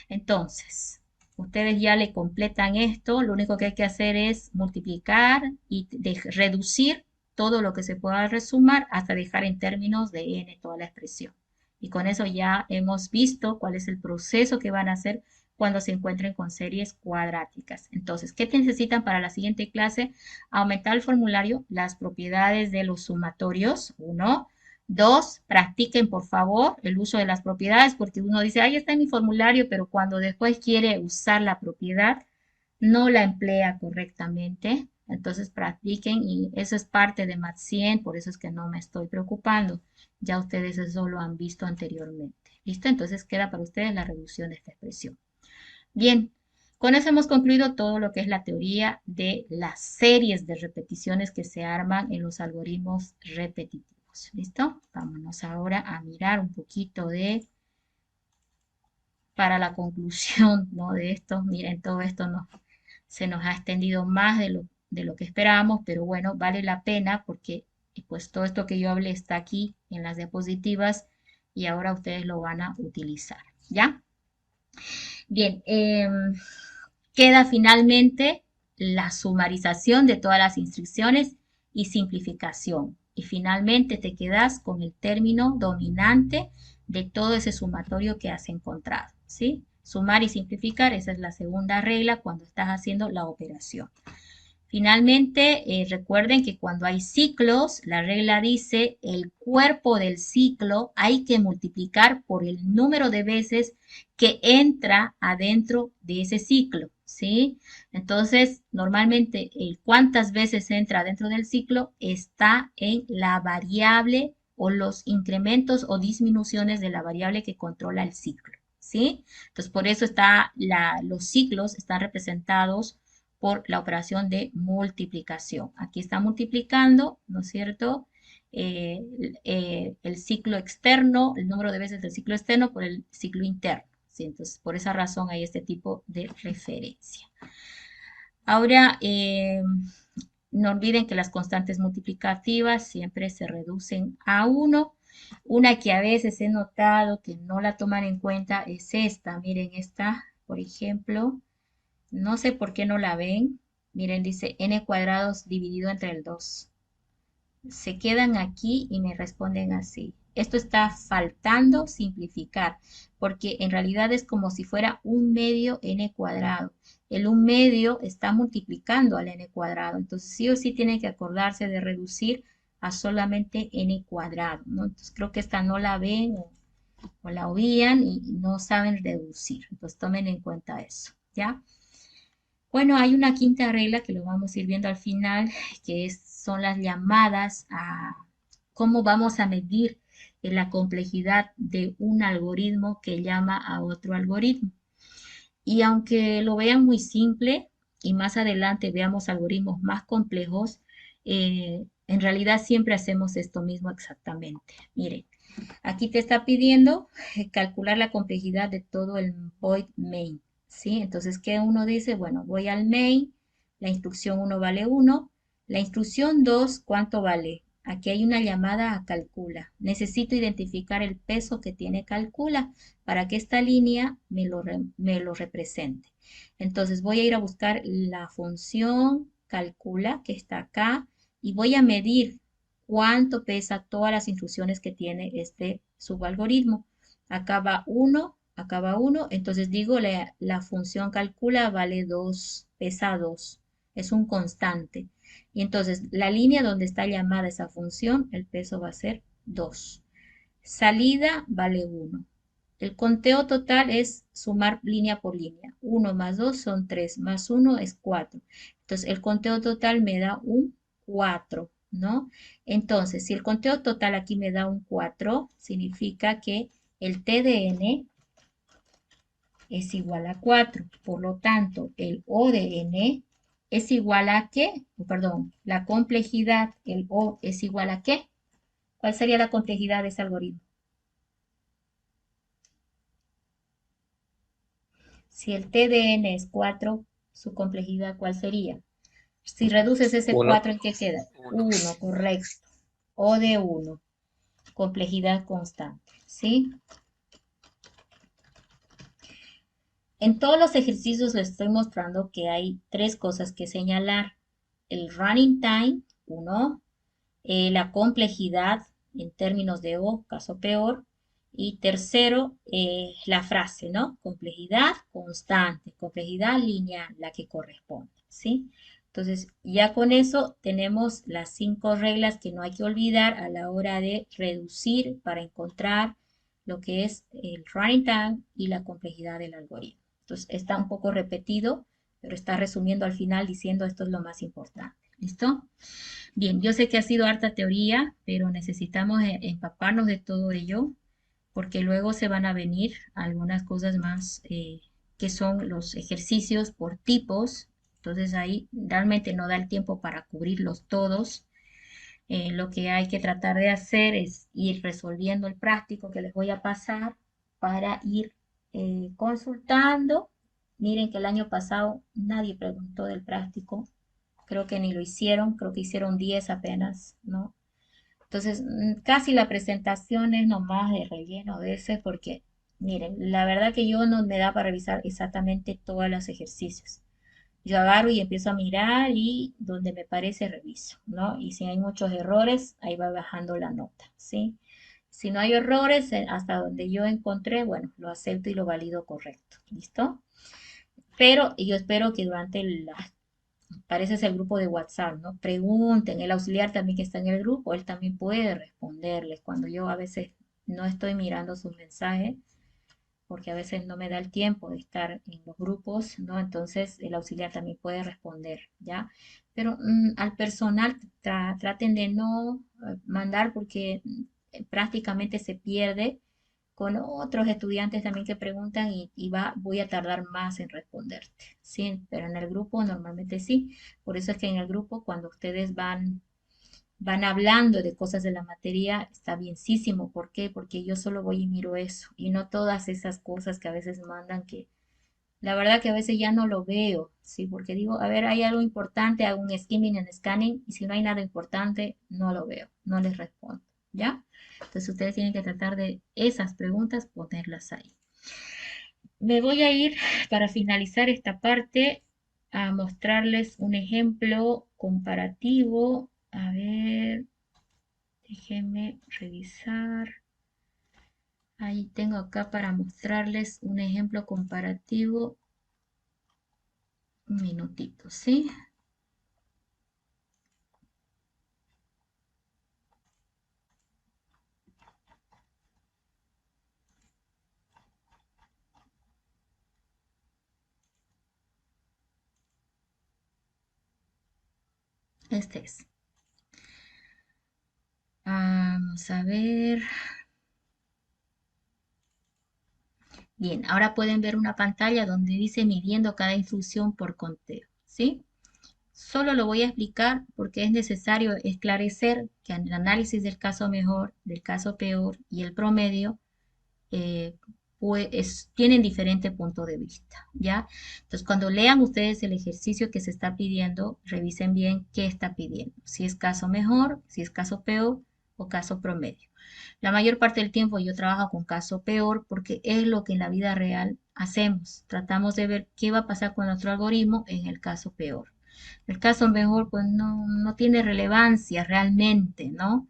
Entonces, ustedes ya le completan esto, lo único que hay que hacer es multiplicar y reducir todo lo que se pueda resumar hasta dejar en términos de n toda la expresión. Y con eso ya hemos visto cuál es el proceso que van a hacer cuando se encuentren con series cuadráticas. Entonces, ¿qué necesitan para la siguiente clase? Aumentar el formulario, las propiedades de los sumatorios, 1. 2, practiquen por favor el uso de las propiedades porque uno dice, ahí está en mi formulario, pero cuando después quiere usar la propiedad, no la emplea correctamente. Entonces practiquen y eso es parte de Math 100, por eso es que no me estoy preocupando. Ya ustedes eso lo han visto anteriormente. ¿Listo? Entonces queda para ustedes la reducción de esta expresión. Bien, con eso hemos concluido todo lo que es la teoría de las series de repeticiones que se arman en los algoritmos repetitivos. ¿Listo? Vámonos ahora a mirar un poquito para la conclusión, ¿no? De esto. Miren, todo esto se nos ha extendido más de lo que esperábamos, pero bueno, vale la pena porque pues todo esto que yo hablé está aquí en las diapositivas y ahora ustedes lo van a utilizar, ¿ya? Bien, queda finalmente la sumarización de todas las instrucciones y simplificación. Y finalmente te quedas con el término dominante de todo ese sumatorio que has encontrado, ¿sí? Sumar y simplificar, esa es la segunda regla cuando estás haciendo la operación. Finalmente, recuerden que cuando hay ciclos, la regla dice el cuerpo del ciclo hay que multiplicar por el número de veces que entra adentro de ese ciclo, ¿sí? Entonces, normalmente el cuántas veces entra adentro del ciclo está en la variable o los incrementos o disminuciones de la variable que controla el ciclo, ¿sí? Entonces, por eso los ciclos están representados por la operación de multiplicación. Aquí está multiplicando, ¿no es cierto? El ciclo externo, el número de veces del ciclo externo por el ciclo interno. ¿Sí? Entonces, por esa razón hay este tipo de referencia. Ahora, no olviden que las constantes multiplicativas siempre se reducen a 1. Una que a veces he notado que no la toman en cuenta es esta. Miren esta, por ejemplo. No sé por qué no la ven. Miren, dice n cuadrados dividido entre el 2. Se quedan aquí y me responden así. Esto está faltando simplificar, porque en realidad es como si fuera un medio n cuadrado. El 1/2 está multiplicando al n cuadrado. Entonces sí o sí tienen que acordarse de reducir a solamente n cuadrado, ¿no? Entonces creo que esta no la ven o la obvían y no saben reducir. Entonces tomen en cuenta eso, ¿ya? Bueno, hay una quinta regla que lo vamos a ir viendo al final, que son las llamadas a cómo vamos a medir la complejidad de un algoritmo que llama a otro algoritmo. Y aunque lo vean muy simple y más adelante veamos algoritmos más complejos, en realidad siempre hacemos esto mismo exactamente. Miren, aquí te está pidiendo calcular la complejidad de todo el void main. ¿Sí? Entonces, ¿qué uno dice? Bueno, voy al main, la instrucción 1 vale 1, la instrucción 2, ¿cuánto vale? Aquí hay una llamada a calcula. Necesito identificar el peso que tiene calcula para que esta línea me lo represente. Entonces, voy a ir a buscar la función calcula que está acá y voy a medir cuánto pesa todas las instrucciones que tiene este subalgoritmo. Acá va 1, acá va 1, entonces digo la función calcula vale 2, pesa 2, es un constante. Y entonces la línea donde está llamada esa función, el peso va a ser 2. Salida vale 1. El conteo total es sumar línea por línea. 1 más 2 son 3, más 1 es 4. Entonces el conteo total me da un 4, ¿no? Entonces, si el conteo total aquí me da un 4, significa que el TDN es igual a 4. Por lo tanto, el ODN es igual a ¿qué? Perdón, la complejidad, el O es igual a ¿qué? ¿Cuál sería la complejidad de ese algoritmo? Si el TDN es 4, su complejidad, ¿cuál sería? Si reduces ese
1.
4, ¿en qué queda? 1, correcto. O de 1, complejidad constante, ¿sí? En todos los ejercicios les estoy mostrando que hay 3 cosas que señalar. El running time, 1, la complejidad en términos de O, caso peor, y tercero, la frase, ¿no? Complejidad constante, complejidad lineal, la que corresponde, ¿sí? Entonces, ya con eso tenemos las 5 reglas que no hay que olvidar a la hora de reducir para encontrar lo que es el running time y la complejidad del algoritmo. Entonces, está un poco repetido, pero está resumiendo al final diciendo esto es lo más importante. ¿Listo? Bien, yo sé que ha sido harta teoría, pero necesitamos empaparnos de todo ello, porque luego se van a venir algunas cosas más que son los ejercicios por tipos. Entonces ahí realmente no da el tiempo para cubrirlos todos. Lo que hay que tratar de hacer es ir resolviendo el práctico que les voy a pasar para ir consultando. Miren que el año pasado nadie preguntó del práctico, creo que ni lo hicieron, creo que hicieron 10 apenas, ¿no? Entonces, casi la presentación es nomás de relleno de ese, porque, miren, la verdad que yo no me da para revisar exactamente todos los ejercicios. Yo agarro y empiezo a mirar y donde me parece reviso, ¿no? Y si hay muchos errores, ahí va bajando la nota, ¿sí? Si no hay errores, hasta donde yo encontré, bueno, lo acepto y lo valido correcto, ¿listo? Pero yo espero que durante parece es el grupo de WhatsApp, ¿no? Pregunten, el auxiliar también que está en el grupo, él también puede responderles cuando yo a veces no estoy mirando sus mensajes, porque a veces no me da el tiempo de estar en los grupos, ¿no? Entonces el auxiliar también puede responder, ¿ya? Pero al personal traten de no mandar porque prácticamente se pierde con otros estudiantes también que preguntan voy a tardar más en responderte, ¿sí? Pero en el grupo normalmente sí. Por eso es que en el grupo cuando ustedes van hablando de cosas de la materia, está bienísimo. ¿Por qué? Porque yo solo voy y miro eso y no todas esas cosas que a veces mandan que la verdad que a veces ya no lo veo, ¿sí? Porque digo, a ver, hay algo importante, hago un skimming en scanning y si no hay nada importante, no lo veo, no les respondo, ¿ya? Entonces ustedes tienen que tratar de esas preguntas ponerlas ahí. Me voy a ir para finalizar esta parte a mostrarles un ejemplo comparativo. A ver, déjenme revisar. Ahí tengo acá para mostrarles un ejemplo comparativo. Un minutito, ¿sí? Este es. Vamos a ver. Bien, ahora pueden ver una pantalla donde dice midiendo cada instrucción por conteo, ¿sí? Solo lo voy a explicar porque es necesario esclarecer que en el análisis del caso mejor, del caso peor y el promedio, eh, tienen diferente punto de vista, ¿ya? Entonces, cuando lean ustedes el ejercicio que se está pidiendo, revisen bien qué está pidiendo, si es caso mejor, si es caso peor o caso promedio. La mayor parte del tiempo yo trabajo con caso peor porque es lo que en la vida real hacemos. Tratamos de ver qué va a pasar con nuestro algoritmo en el caso peor. El caso mejor pues no tiene relevancia realmente, ¿no?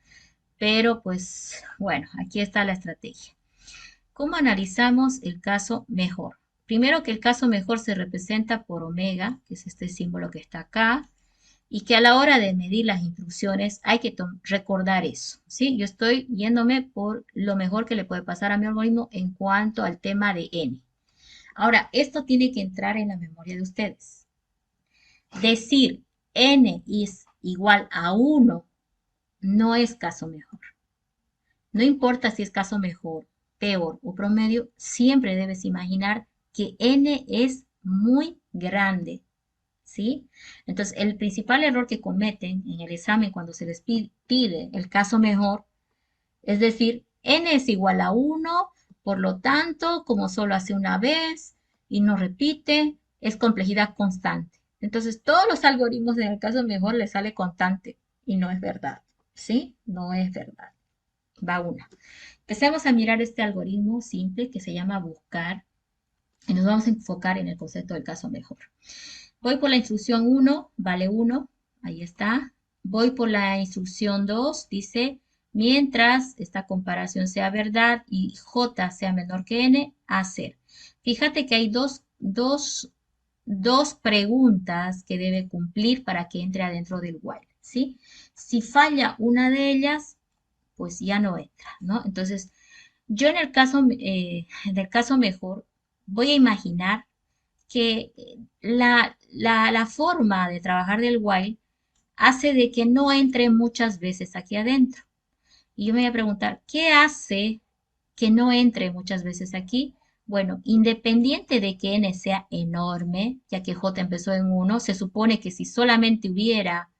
Pero pues bueno, aquí está la estrategia. ¿Cómo analizamos el caso mejor? Primero que el caso mejor se representa por omega, que es este símbolo que está acá, y que a la hora de medir las instrucciones hay que recordar eso, ¿sí? Yo estoy yéndome por lo mejor que le puede pasar a mi algoritmo en cuanto al tema de n. Ahora, esto tiene que entrar en la memoria de ustedes. Decir n es igual a 1 no es caso mejor. No importa si es caso mejor, peor o promedio, siempre debes imaginar que n es muy grande, ¿sí? Entonces, el principal error que cometen en el examen cuando se les pide el caso mejor es decir, n es igual a 1, por lo tanto, como solo hace una vez y no repite, es complejidad constante. Entonces, todos los algoritmos en el caso mejor les sale constante y no es verdad, ¿sí? No es verdad. Va una. Empecemos a mirar este algoritmo simple que se llama buscar y nos vamos a enfocar en el concepto del caso mejor. Voy por la instrucción 1, vale 1, ahí está. Voy por la instrucción 2, dice, mientras esta comparación sea verdad y j sea menor que n, hacer. Fíjate que hay dos preguntas que debe cumplir para que entre adentro del while, ¿sí? Si falla una de ellas, pues ya no entra, ¿no? Entonces, yo en el caso mejor, voy a imaginar que la forma de trabajar del while hace de que no entre muchas veces aquí adentro. Y yo me voy a preguntar, ¿qué hace que no entre muchas veces aquí? Bueno, independiente de que n sea enorme, ya que j empezó en 1, se supone que si solamente hubiera,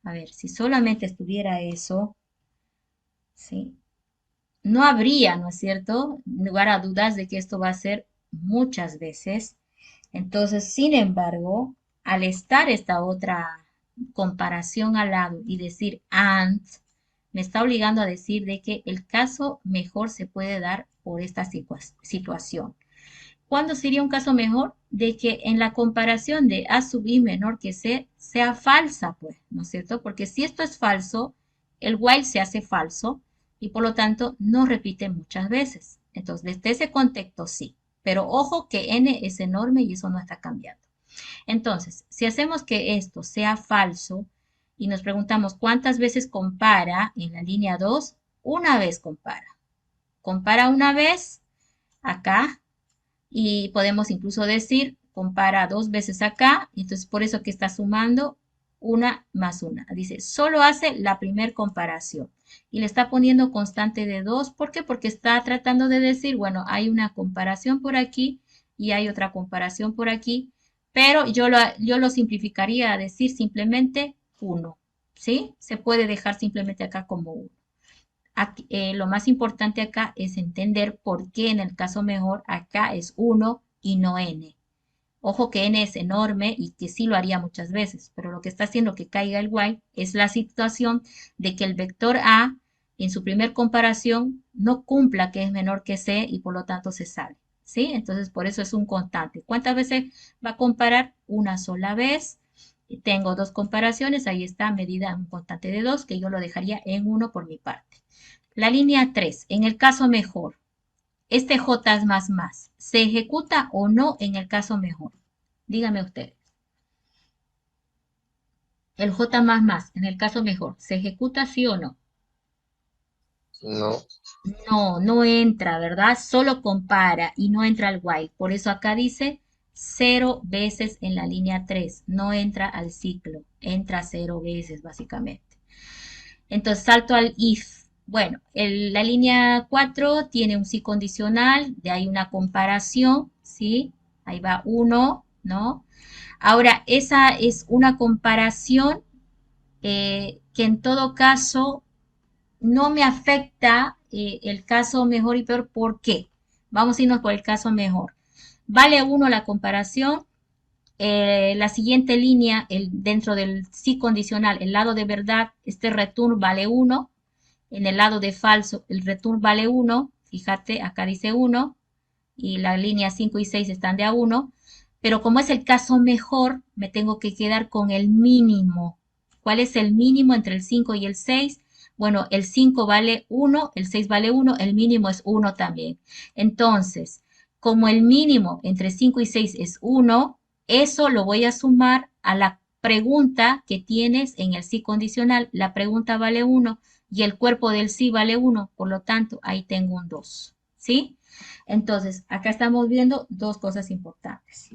a ver, si solamente estuviera eso, ¿sí? No habría, ¿no es cierto?, lugar a dudas de que esto va a ser muchas veces. Entonces, sin embargo, al estar esta otra comparación al lado y decir and, me está obligando a decir de que el caso mejor se puede dar por esta situación. ¿Cuándo sería un caso mejor? De que en la comparación de A sub I menor que C sea falsa, pues, ¿no es cierto? Porque si esto es falso, el while se hace falso y por lo tanto no repite muchas veces. Entonces, desde ese contexto sí. Pero ojo que n es enorme y eso no está cambiando. Entonces, si hacemos que esto sea falso y nos preguntamos cuántas veces compara en la línea 2, una vez compara. Compara una vez acá y podemos incluso decir compara 2 veces acá, y entonces por eso que está sumando una más una. Dice, solo hace la primer comparación y le está poniendo constante de 2. ¿Por qué? Porque está tratando de decir, bueno, hay una comparación por aquí y hay otra comparación por aquí, pero yo lo simplificaría a decir simplemente 1, ¿sí? Se puede dejar simplemente acá como 1. Lo más importante acá es entender por qué en el caso mejor acá es 1 y no n. Ojo que n es enorme y que sí lo haría muchas veces, pero lo que está haciendo que caiga el while es la situación de que el vector a en su primer comparación no cumpla que es menor que c y por lo tanto se sale, ¿sí? Entonces por eso es un constante. ¿Cuántas veces va a comparar? Una sola vez. Tengo dos comparaciones, ahí está medida un constante de 2 que yo lo dejaría en 1 por mi parte. La línea 3, en el caso mejor, este J es más, ¿se ejecuta o no en el caso mejor? Dígame ustedes. El J en el caso mejor, ¿se ejecuta sí o no?
No.
No, no entra, ¿verdad? Solo compara y no entra al while. Por eso acá dice 0 veces en la línea 3. No entra al ciclo, entra 0 veces básicamente. Entonces salto al if. Bueno, la línea 4 tiene un sí condicional, de ahí una comparación, ¿sí? Ahí va 1, ¿no? Ahora, esa es una comparación que en todo caso no me afecta el caso mejor y peor. ¿Por qué? Vamos a irnos por el caso mejor. Vale 1 la comparación. La siguiente línea, dentro del sí condicional, el lado de verdad, este return vale 1. En el lado de falso, el return vale 1. Fíjate, acá dice 1. Y la línea 5 y 6 están de a 1. Pero como es el caso mejor, me tengo que quedar con el mínimo. ¿Cuál es el mínimo entre el 5 y el 6? Bueno, el 5 vale 1, el 6 vale 1, el mínimo es 1 también. Entonces, como el mínimo entre 5 y 6 es 1, eso lo voy a sumar a la pregunta que tienes en el sí condicional. La pregunta vale 1 y el cuerpo del sí vale 1, por lo tanto, ahí tengo un 2, ¿sí? Entonces, acá estamos viendo dos cosas importantes.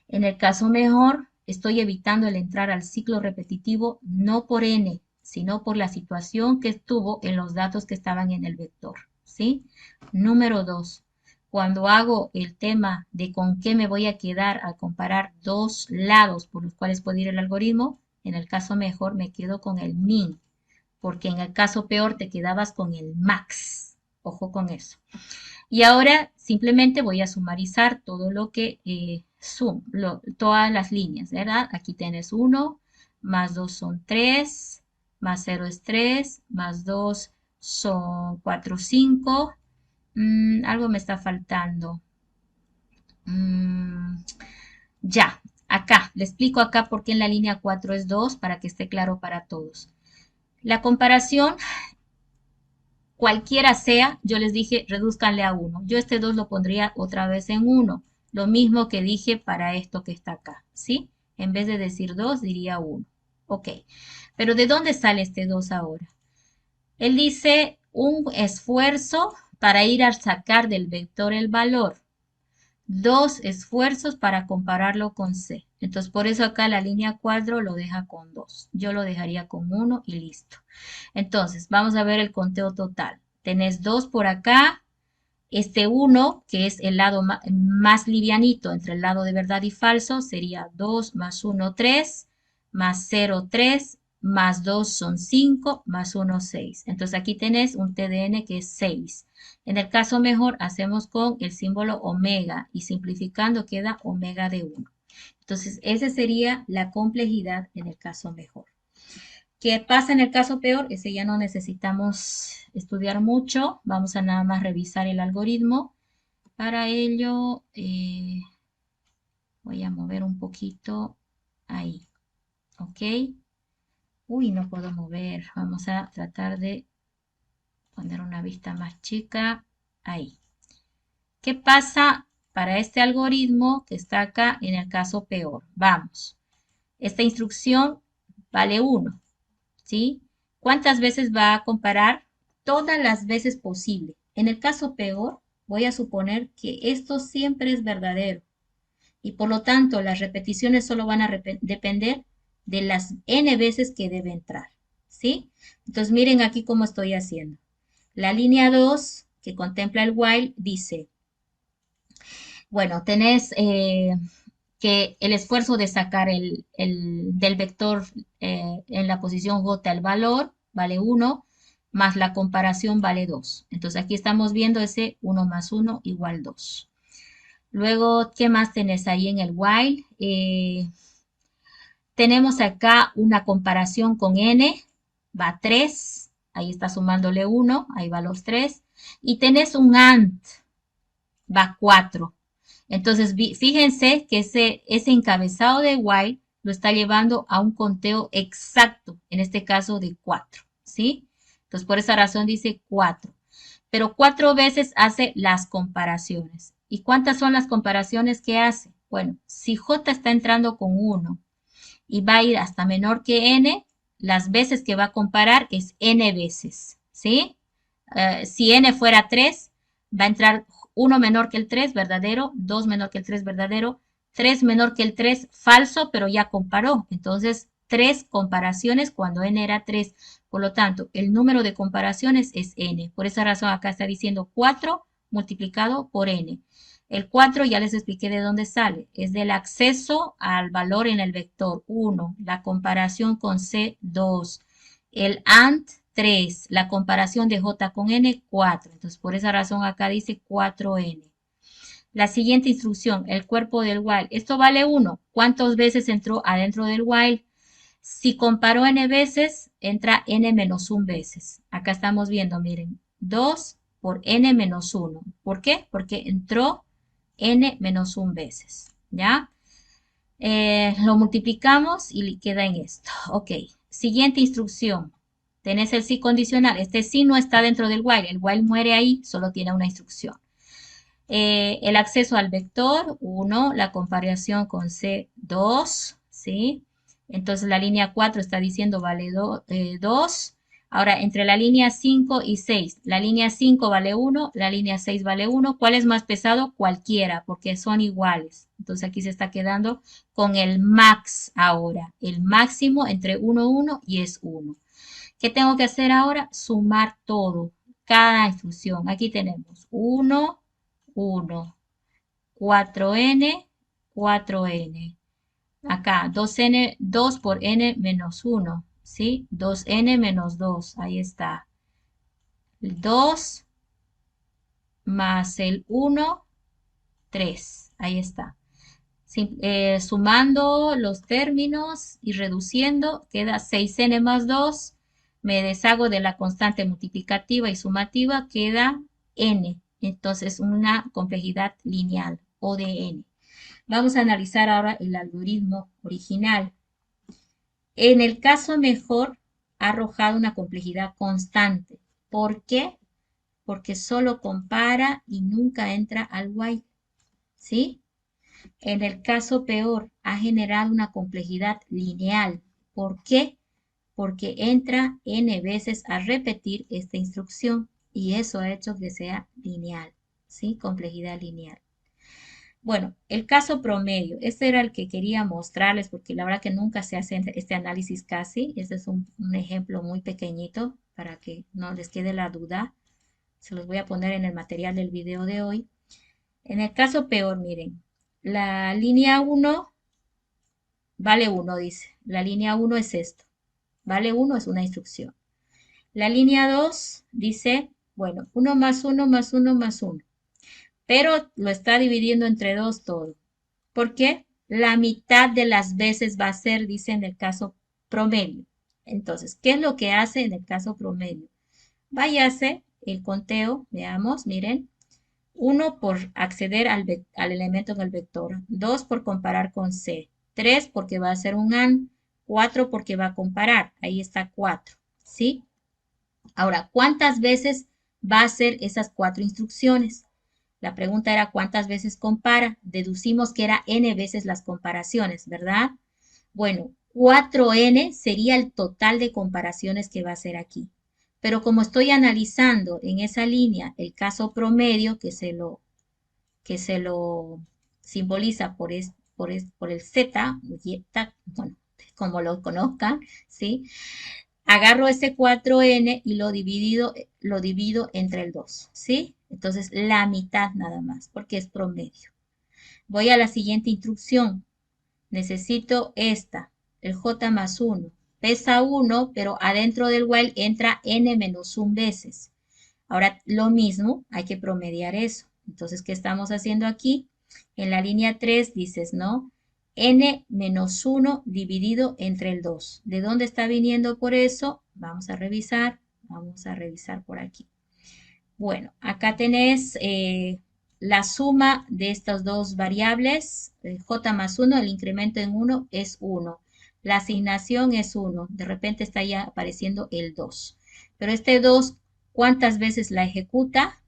En el caso mejor, estoy evitando el entrar al ciclo repetitivo no por n, sino por la situación que estuvo en los datos que estaban en el vector, ¿sí? Número 2, cuando hago el tema de con qué me voy a quedar al comparar dos lados por los cuales puede ir el algoritmo, en el caso mejor me quedo con el min, porque en el caso peor te quedabas con el max. Ojo con eso. Y ahora simplemente voy a sumarizar todo lo que todas las líneas, ¿verdad? Aquí tienes 1, más 2 son 3, más 0 es 3, más 2 son 4, 5. Algo me está faltando. Ya, acá, le explico acá por qué en la línea 4 es 2 para que esté claro para todos. La comparación cualquiera sea, yo les dije, reduzcanle a 1. Yo este 2 lo pondría otra vez en 1. Lo mismo que dije para esto que está acá, ¿sí? En vez de decir 2, diría 1. Ok, pero ¿de dónde sale este 2 ahora? Él dice un esfuerzo para ir a sacar del vector el valor. 2 esfuerzos para compararlo con C. Entonces, por eso acá la línea 4 lo deja con 2. Yo lo dejaría con 1 y listo. Entonces, vamos a ver el conteo total. Tenés 2 por acá. Este 1, que es el lado más livianito entre el lado de verdad y falso, sería 2 más 1, 3, más 0, 3, más 2 son 5, más 1, 6. Entonces aquí tenés un TDN que es 6. En el caso mejor, hacemos con el símbolo omega y simplificando queda omega de 1. Entonces, esa sería la complejidad en el caso mejor. ¿Qué pasa en el caso peor? Ese ya no necesitamos estudiar mucho. Vamos a nada más revisar el algoritmo. Para ello, voy a mover un poquito ahí. ¿Ok? Uy, no puedo mover. Vamos a tratar de poner una vista más chica. Ahí. ¿Qué pasa para este algoritmo que está acá en el caso peor? Vamos. Esta instrucción vale 1. ¿Sí? ¿Cuántas veces va a comparar? Todas las veces posible. En el caso peor, voy a suponer que esto siempre es verdadero y por lo tanto las repeticiones solo van a depender de las n veces que debe entrar. ¿Sí? Entonces miren aquí cómo estoy haciendo. La línea 2, que contempla el while, dice, bueno, tenés que el esfuerzo de sacar del vector en la posición J el valor vale 1, más la comparación vale 2. Entonces aquí estamos viendo ese 1 más 1 igual 2. Luego, ¿qué más tenés ahí en el while? Tenemos acá una comparación con n, va 3, ahí está sumándole 1, ahí va los 3. Y tenés un AND, va 4. Entonces, fíjense que ese encabezado de while lo está llevando a un conteo exacto, en este caso de 4, ¿sí? Entonces, por esa razón dice 4. Pero 4 veces hace las comparaciones. ¿Y cuántas son las comparaciones que hace? Bueno, si J está entrando con 1 y va a ir hasta menor que n, las veces que va a comparar es n veces, ¿sí? Si n fuera 3, va a entrar 1 menor que el 3, verdadero, 2 menor que el 3, verdadero, 3 menor que el 3, falso, pero ya comparó. Entonces, 3 comparaciones cuando n era 3. Por lo tanto, el número de comparaciones es n. Por esa razón acá está diciendo 4 multiplicado por n. El 4 ya les expliqué de dónde sale. Es del acceso al valor en el vector 1, la comparación con C 2, el AND 3, la comparación de J con N 4. Entonces, por esa razón acá dice 4N. La siguiente instrucción, el cuerpo del while. Esto vale 1. ¿Cuántas veces entró adentro del while? Si comparó n veces, entra n menos 1 veces. Acá estamos viendo, miren, 2 por n menos 1. ¿Por qué? Porque entró n menos 1 veces, ¿ya? Lo multiplicamos y queda en esto. Ok, siguiente instrucción. Tenés el sí condicional. Este sí no está dentro del while. El while muere ahí, solo tiene una instrucción. El acceso al vector, 1, la comparación con C, 2, ¿sí? Entonces la línea 4 está diciendo vale 2. Ahora, entre la línea 5 y 6, la línea 5 vale 1, la línea 6 vale 1. ¿Cuál es más pesado? Cualquiera, porque son iguales. Entonces aquí se está quedando con el max ahora. El máximo entre 1, 1 y es 1. ¿Qué tengo que hacer ahora? Sumar todo, cada instrucción. Aquí tenemos 1, 1, 4n, 4n. Acá, 2n, 2 por n menos 1, ¿sí? 2n menos 2, ahí está. 2 más el 1, 3, ahí está. Sumando los términos y reduciendo, queda 6n más 2. Me deshago de la constante multiplicativa y sumativa, queda n. Entonces, una complejidad lineal, O de n. Vamos a analizar ahora el algoritmo original. En el caso mejor, ha arrojado una complejidad constante. ¿Por qué? Porque solo compara y nunca entra al while. ¿Sí? En el caso peor, ha generado una complejidad lineal. ¿Por qué? Porque entra n veces a repetir esta instrucción y eso ha hecho que sea lineal, ¿sí? Complejidad lineal. Bueno, el caso promedio, este era el que quería mostrarles porque la verdad que nunca se hace este análisis casi. Este es un ejemplo muy pequeñito para que no les quede la duda. Se los voy a poner en el material del video de hoy. En el caso peor, miren, la línea 1 vale 1, dice. La línea 1 es esto. Vale 1 es una instrucción. La línea 2 dice, bueno, 1 más 1 más 1 más 1. Pero lo está dividiendo entre 2 todo. ¿Por qué? La mitad de las veces va a ser, dice en el caso promedio. Entonces, ¿qué es lo que hace en el caso promedio? Váyase el conteo, veamos, miren. 1 por acceder al elemento en el vector. 2 por comparar con C. 3 porque va a ser un AND. 4 porque va a comparar. Ahí está 4. ¿Sí? Ahora, ¿cuántas veces va a hacer esas 4 instrucciones? La pregunta era ¿cuántas veces compara? Deducimos que era n veces las comparaciones, ¿verdad? Bueno, 4n sería el total de comparaciones que va a hacer aquí. Pero como estoy analizando en esa línea el caso promedio que se lo simboliza por el Z, bueno, como lo conozcan, ¿sí? Agarro ese 4n y lo divido entre el 2, ¿sí? Entonces, la mitad nada más, porque es promedio. Voy a la siguiente instrucción. Necesito esta, el j más 1. Pesa 1, pero adentro del while entra n menos 1 veces. Ahora, lo mismo, hay que promediar eso. Entonces, ¿qué estamos haciendo aquí? En la línea 3 dices, ¿no? N menos 1 dividido entre el 2. ¿De dónde está viniendo por eso? Vamos a revisar por aquí. Bueno, acá tenés la suma de estas dos variables, j más 1, el incremento en 1 es 1. La asignación es 1. De repente está ya apareciendo el 2. Pero este 2, ¿cuántas veces la ejecuta?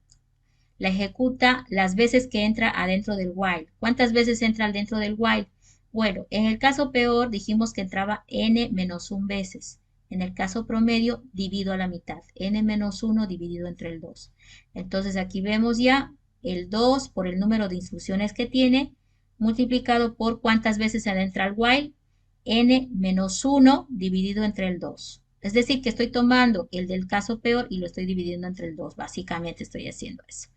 La ejecuta las veces que entra adentro del while. ¿Cuántas veces entra dentro del while? Bueno, en el caso peor dijimos que entraba n menos 1 veces. En el caso promedio, divido a la mitad. N menos 1 dividido entre el 2. Entonces aquí vemos ya el 2 por el número de instrucciones que tiene, multiplicado por cuántas veces adentra el while, n menos 1 dividido entre el 2. Es decir, que estoy tomando el del caso peor y lo estoy dividiendo entre el 2. Básicamente estoy haciendo eso.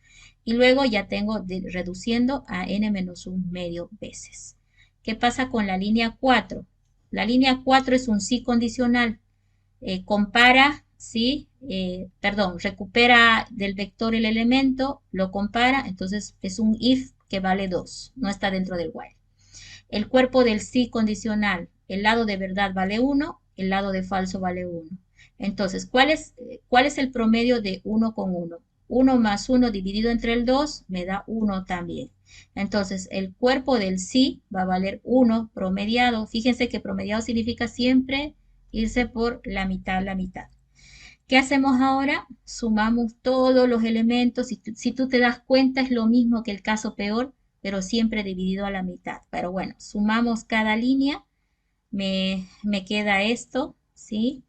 Y luego ya tengo reduciendo a n menos 1 medio veces. ¿Qué pasa con la línea 4? La línea 4 es un sí condicional. Compara, ¿sí? Recupera del vector el elemento, lo compara, entonces es un if que vale 2, no está dentro del while. El cuerpo del sí condicional, el lado de verdad vale 1, el lado de falso vale 1. Entonces, ¿cuál es el promedio de 1 con 1? 1 más 1 dividido entre el 2 me da 1 también. Entonces, el cuerpo del sí va a valer 1 promediado. Fíjense que promediado significa siempre irse por la mitad, la mitad. ¿Qué hacemos ahora? Sumamos todos los elementos. Si tú te das cuenta, es lo mismo que el caso peor, pero siempre dividido a la mitad. Pero bueno, sumamos cada línea. Me queda esto, ¿sí?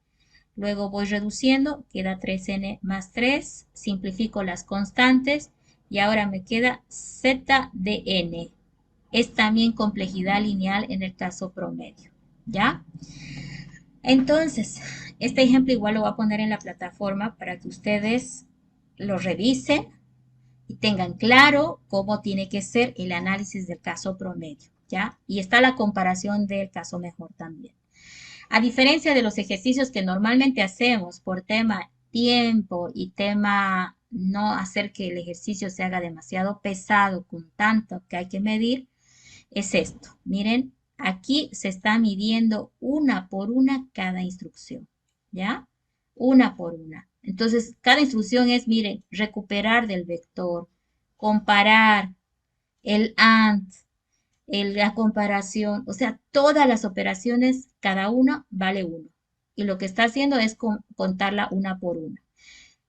Luego voy reduciendo, queda 3n más 3, simplifico las constantes y ahora me queda z de n. Es también complejidad lineal en el caso promedio, ¿ya? Entonces, este ejemplo igual lo voy a poner en la plataforma para que ustedes lo revisen y tengan claro cómo tiene que ser el análisis del caso promedio, ¿ya? Y está la comparación del caso mejor también. A diferencia de los ejercicios que normalmente hacemos por tema tiempo y tema no hacer que el ejercicio se haga demasiado pesado con tanto que hay que medir, es esto. Miren, aquí se está midiendo una por una cada instrucción, ¿ya? Una por una. Entonces, cada instrucción es, miren, recuperar del vector, comparar, el AND, la comparación, o sea, todas las operaciones, cada una vale 1. Y lo que está haciendo es contarla una por una.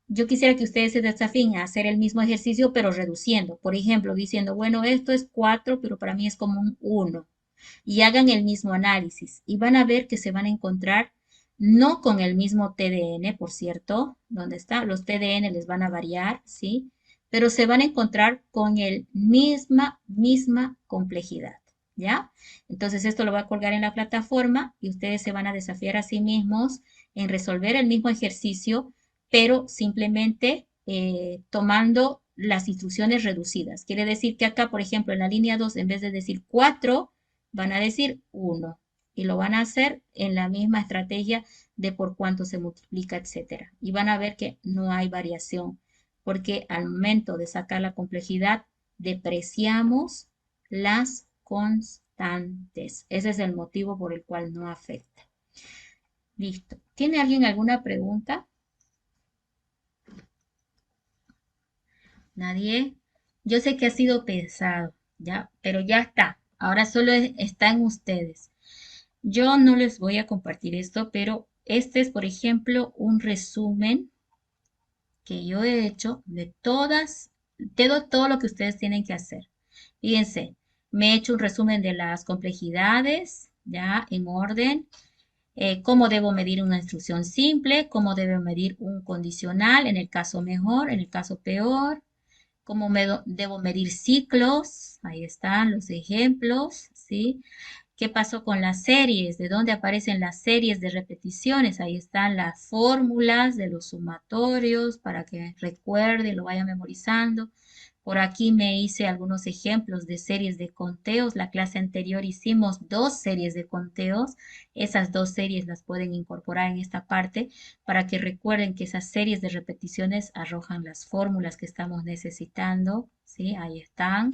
Yo quisiera que ustedes se desafíen a hacer el mismo ejercicio, pero reduciendo. Por ejemplo, diciendo, bueno, esto es 4, pero para mí es como un 1. Y hagan el mismo análisis. Y van a ver que se van a encontrar no con el mismo TDN, por cierto, ¿dónde está? Los TDN les van a variar, ¿sí? pero se van a encontrar con el misma complejidad, ¿ya? Entonces esto lo voy a colgar en la plataforma y ustedes se van a desafiar a sí mismos en resolver el mismo ejercicio, pero simplemente tomando las instrucciones reducidas. Quiere decir que acá, por ejemplo, en la línea 2, en vez de decir 4, van a decir 1 y lo van a hacer en la misma estrategia de por cuánto se multiplica, etcétera. Y van a ver que no hay variación, porque al momento de sacar la complejidad, depreciamos las constantes. Ese es el motivo por el cual no afecta. Listo. ¿Tiene alguien alguna pregunta? ¿Nadie? Yo sé que ha sido pesado, ¿ya? Pero ya está. Ahora solo está en ustedes. Yo no les voy a compartir esto, pero este es, por ejemplo, un resumen que yo he hecho de todo lo que ustedes tienen que hacer. Fíjense, me he hecho un resumen de las complejidades, ya en orden, cómo debo medir una instrucción simple, cómo debo medir un condicional, en el caso mejor, en el caso peor, cómo debo medir ciclos, ahí están los ejemplos, ¿sí? ¿Qué pasó con las series? ¿De dónde aparecen las series de repeticiones? Ahí están las fórmulas de los sumatorios para que recuerde, lo vaya memorizando. Por aquí me hice algunos ejemplos de series de conteos. La clase anterior hicimos 2 series de conteos. Esas 2 series las pueden incorporar en esta parte para que recuerden que esas series de repeticiones arrojan las fórmulas que estamos necesitando. ¿Sí? Ahí están.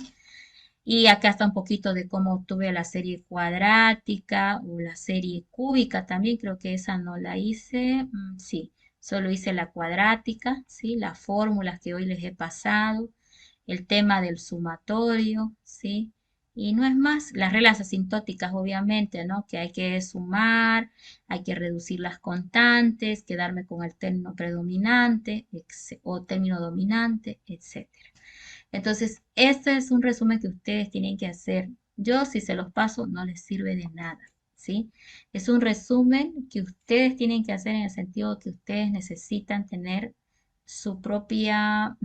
Y acá está un poquito de cómo obtuve la serie cuadrática o la serie cúbica también. Creo que esa no la hice. Sí, solo hice la cuadrática, ¿sí? Las fórmulas que hoy les he pasado. El tema del sumatorio, ¿sí? Y no es más, las reglas asintóticas, obviamente, ¿no? Que hay que sumar, hay que reducir las constantes, quedarme con el término predominante o término dominante, etcétera. Entonces, este es un resumen que ustedes tienen que hacer. Yo, si se los paso, no les sirve de nada, ¿sí? Es un resumen que ustedes tienen que hacer en el sentido que ustedes necesitan tener su propia,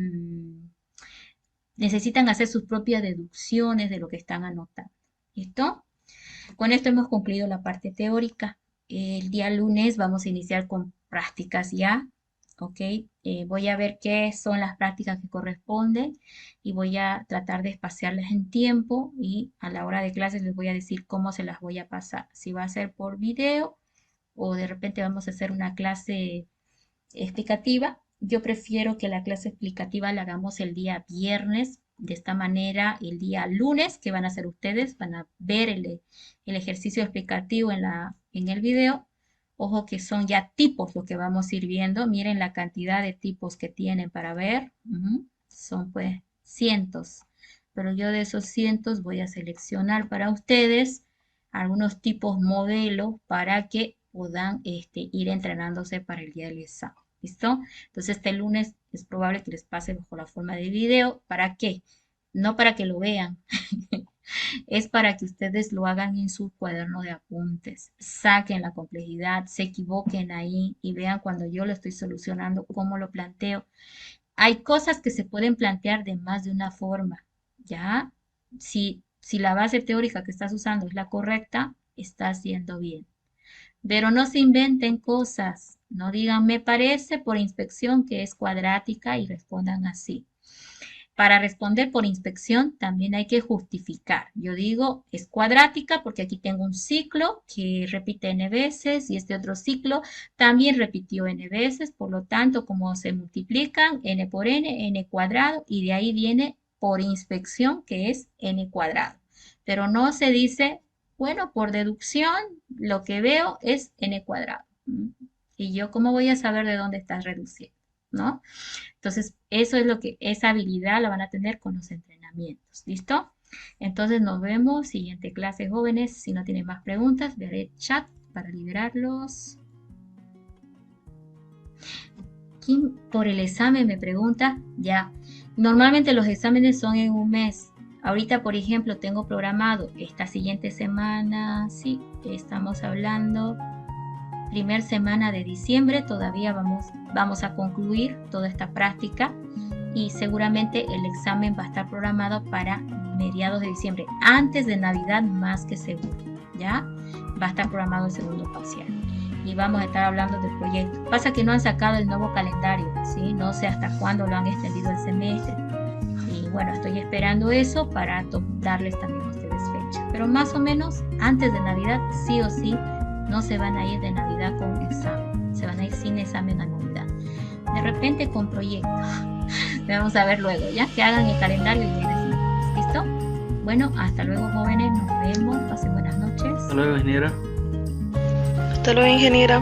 necesitan hacer sus propias deducciones de lo que están anotando. ¿Listo? Con esto hemos concluido la parte teórica. El día lunes vamos a iniciar con prácticas ya. ¿Ok? Voy a ver qué son las prácticas que corresponden y voy a tratar de espaciarlas en tiempo y a la hora de clases les voy a decir cómo se las voy a pasar. Si va a ser por video o de repente vamos a hacer una clase explicativa. Yo prefiero que la clase explicativa la hagamos el día viernes. De esta manera, el día lunes, que van a hacer ustedes, van a ver el ejercicio explicativo en el video. Ojo que son ya tipos lo que vamos a ir viendo. Miren la cantidad de tipos que tienen para ver. Son pues cientos. Pero yo de esos cientos voy a seleccionar para ustedes algunos tipos modelo para que puedan ir entrenándose para el día del examen. ¿Listo? Entonces este lunes es probable que les pase bajo la forma de video. ¿Para qué? No para que lo vean. Es para que ustedes lo hagan en su cuaderno de apuntes. Saquen la complejidad, se equivoquen ahí y vean cuando yo lo estoy solucionando cómo lo planteo. Hay cosas que se pueden plantear de más de una forma. ¿Ya? Si la base teórica que estás usando es la correcta, estás yendo bien. Pero no se inventen cosas, no digan me parece por inspección que es cuadrática y respondan así. Para responder por inspección también hay que justificar. Yo digo es cuadrática porque aquí tengo un ciclo que repite n veces y este otro ciclo también repitió n veces, por lo tanto como se multiplican n por n cuadrado y de ahí viene por inspección que es n cuadrado. Pero no se dice bueno, por deducción, lo que veo es n cuadrado. ¿Y yo cómo voy a saber de dónde estás reduciendo? ¿No? Entonces, eso es lo que, esa habilidad la van a tener con los entrenamientos. ¿Listo? Entonces, nos vemos. Siguiente clase, jóvenes. Si no tienen más preguntas, veré el chat para liberarlos. ¿Quién por el examen me pregunta? Ya. Normalmente los exámenes son en un mes. Ahorita, por ejemplo, tengo programado esta siguiente semana, sí, estamos hablando, primer semana de diciembre, todavía vamos a concluir toda esta práctica y seguramente el examen va a estar programado para mediados de diciembre, antes de Navidad más que seguro, ¿ya? Va a estar programado el segundo parcial y vamos a estar hablando del proyecto. Pasa que no han sacado el nuevo calendario, ¿sí? No sé hasta cuándo lo han extendido el semestre y bueno, estoy esperando eso para darles también a ustedes fecha, pero más o menos antes de Navidad sí o sí no se van a ir de Navidad con examen, se van a ir sin examen a Navidad, de repente con proyecto. Vamos a ver luego, ya que hagan el calendario y ya decimos. ¿Listo? Bueno, hasta luego, jóvenes, nos vemos, pasen buenas noches.
Hasta luego, ingeniera.
Hasta luego, ingeniera.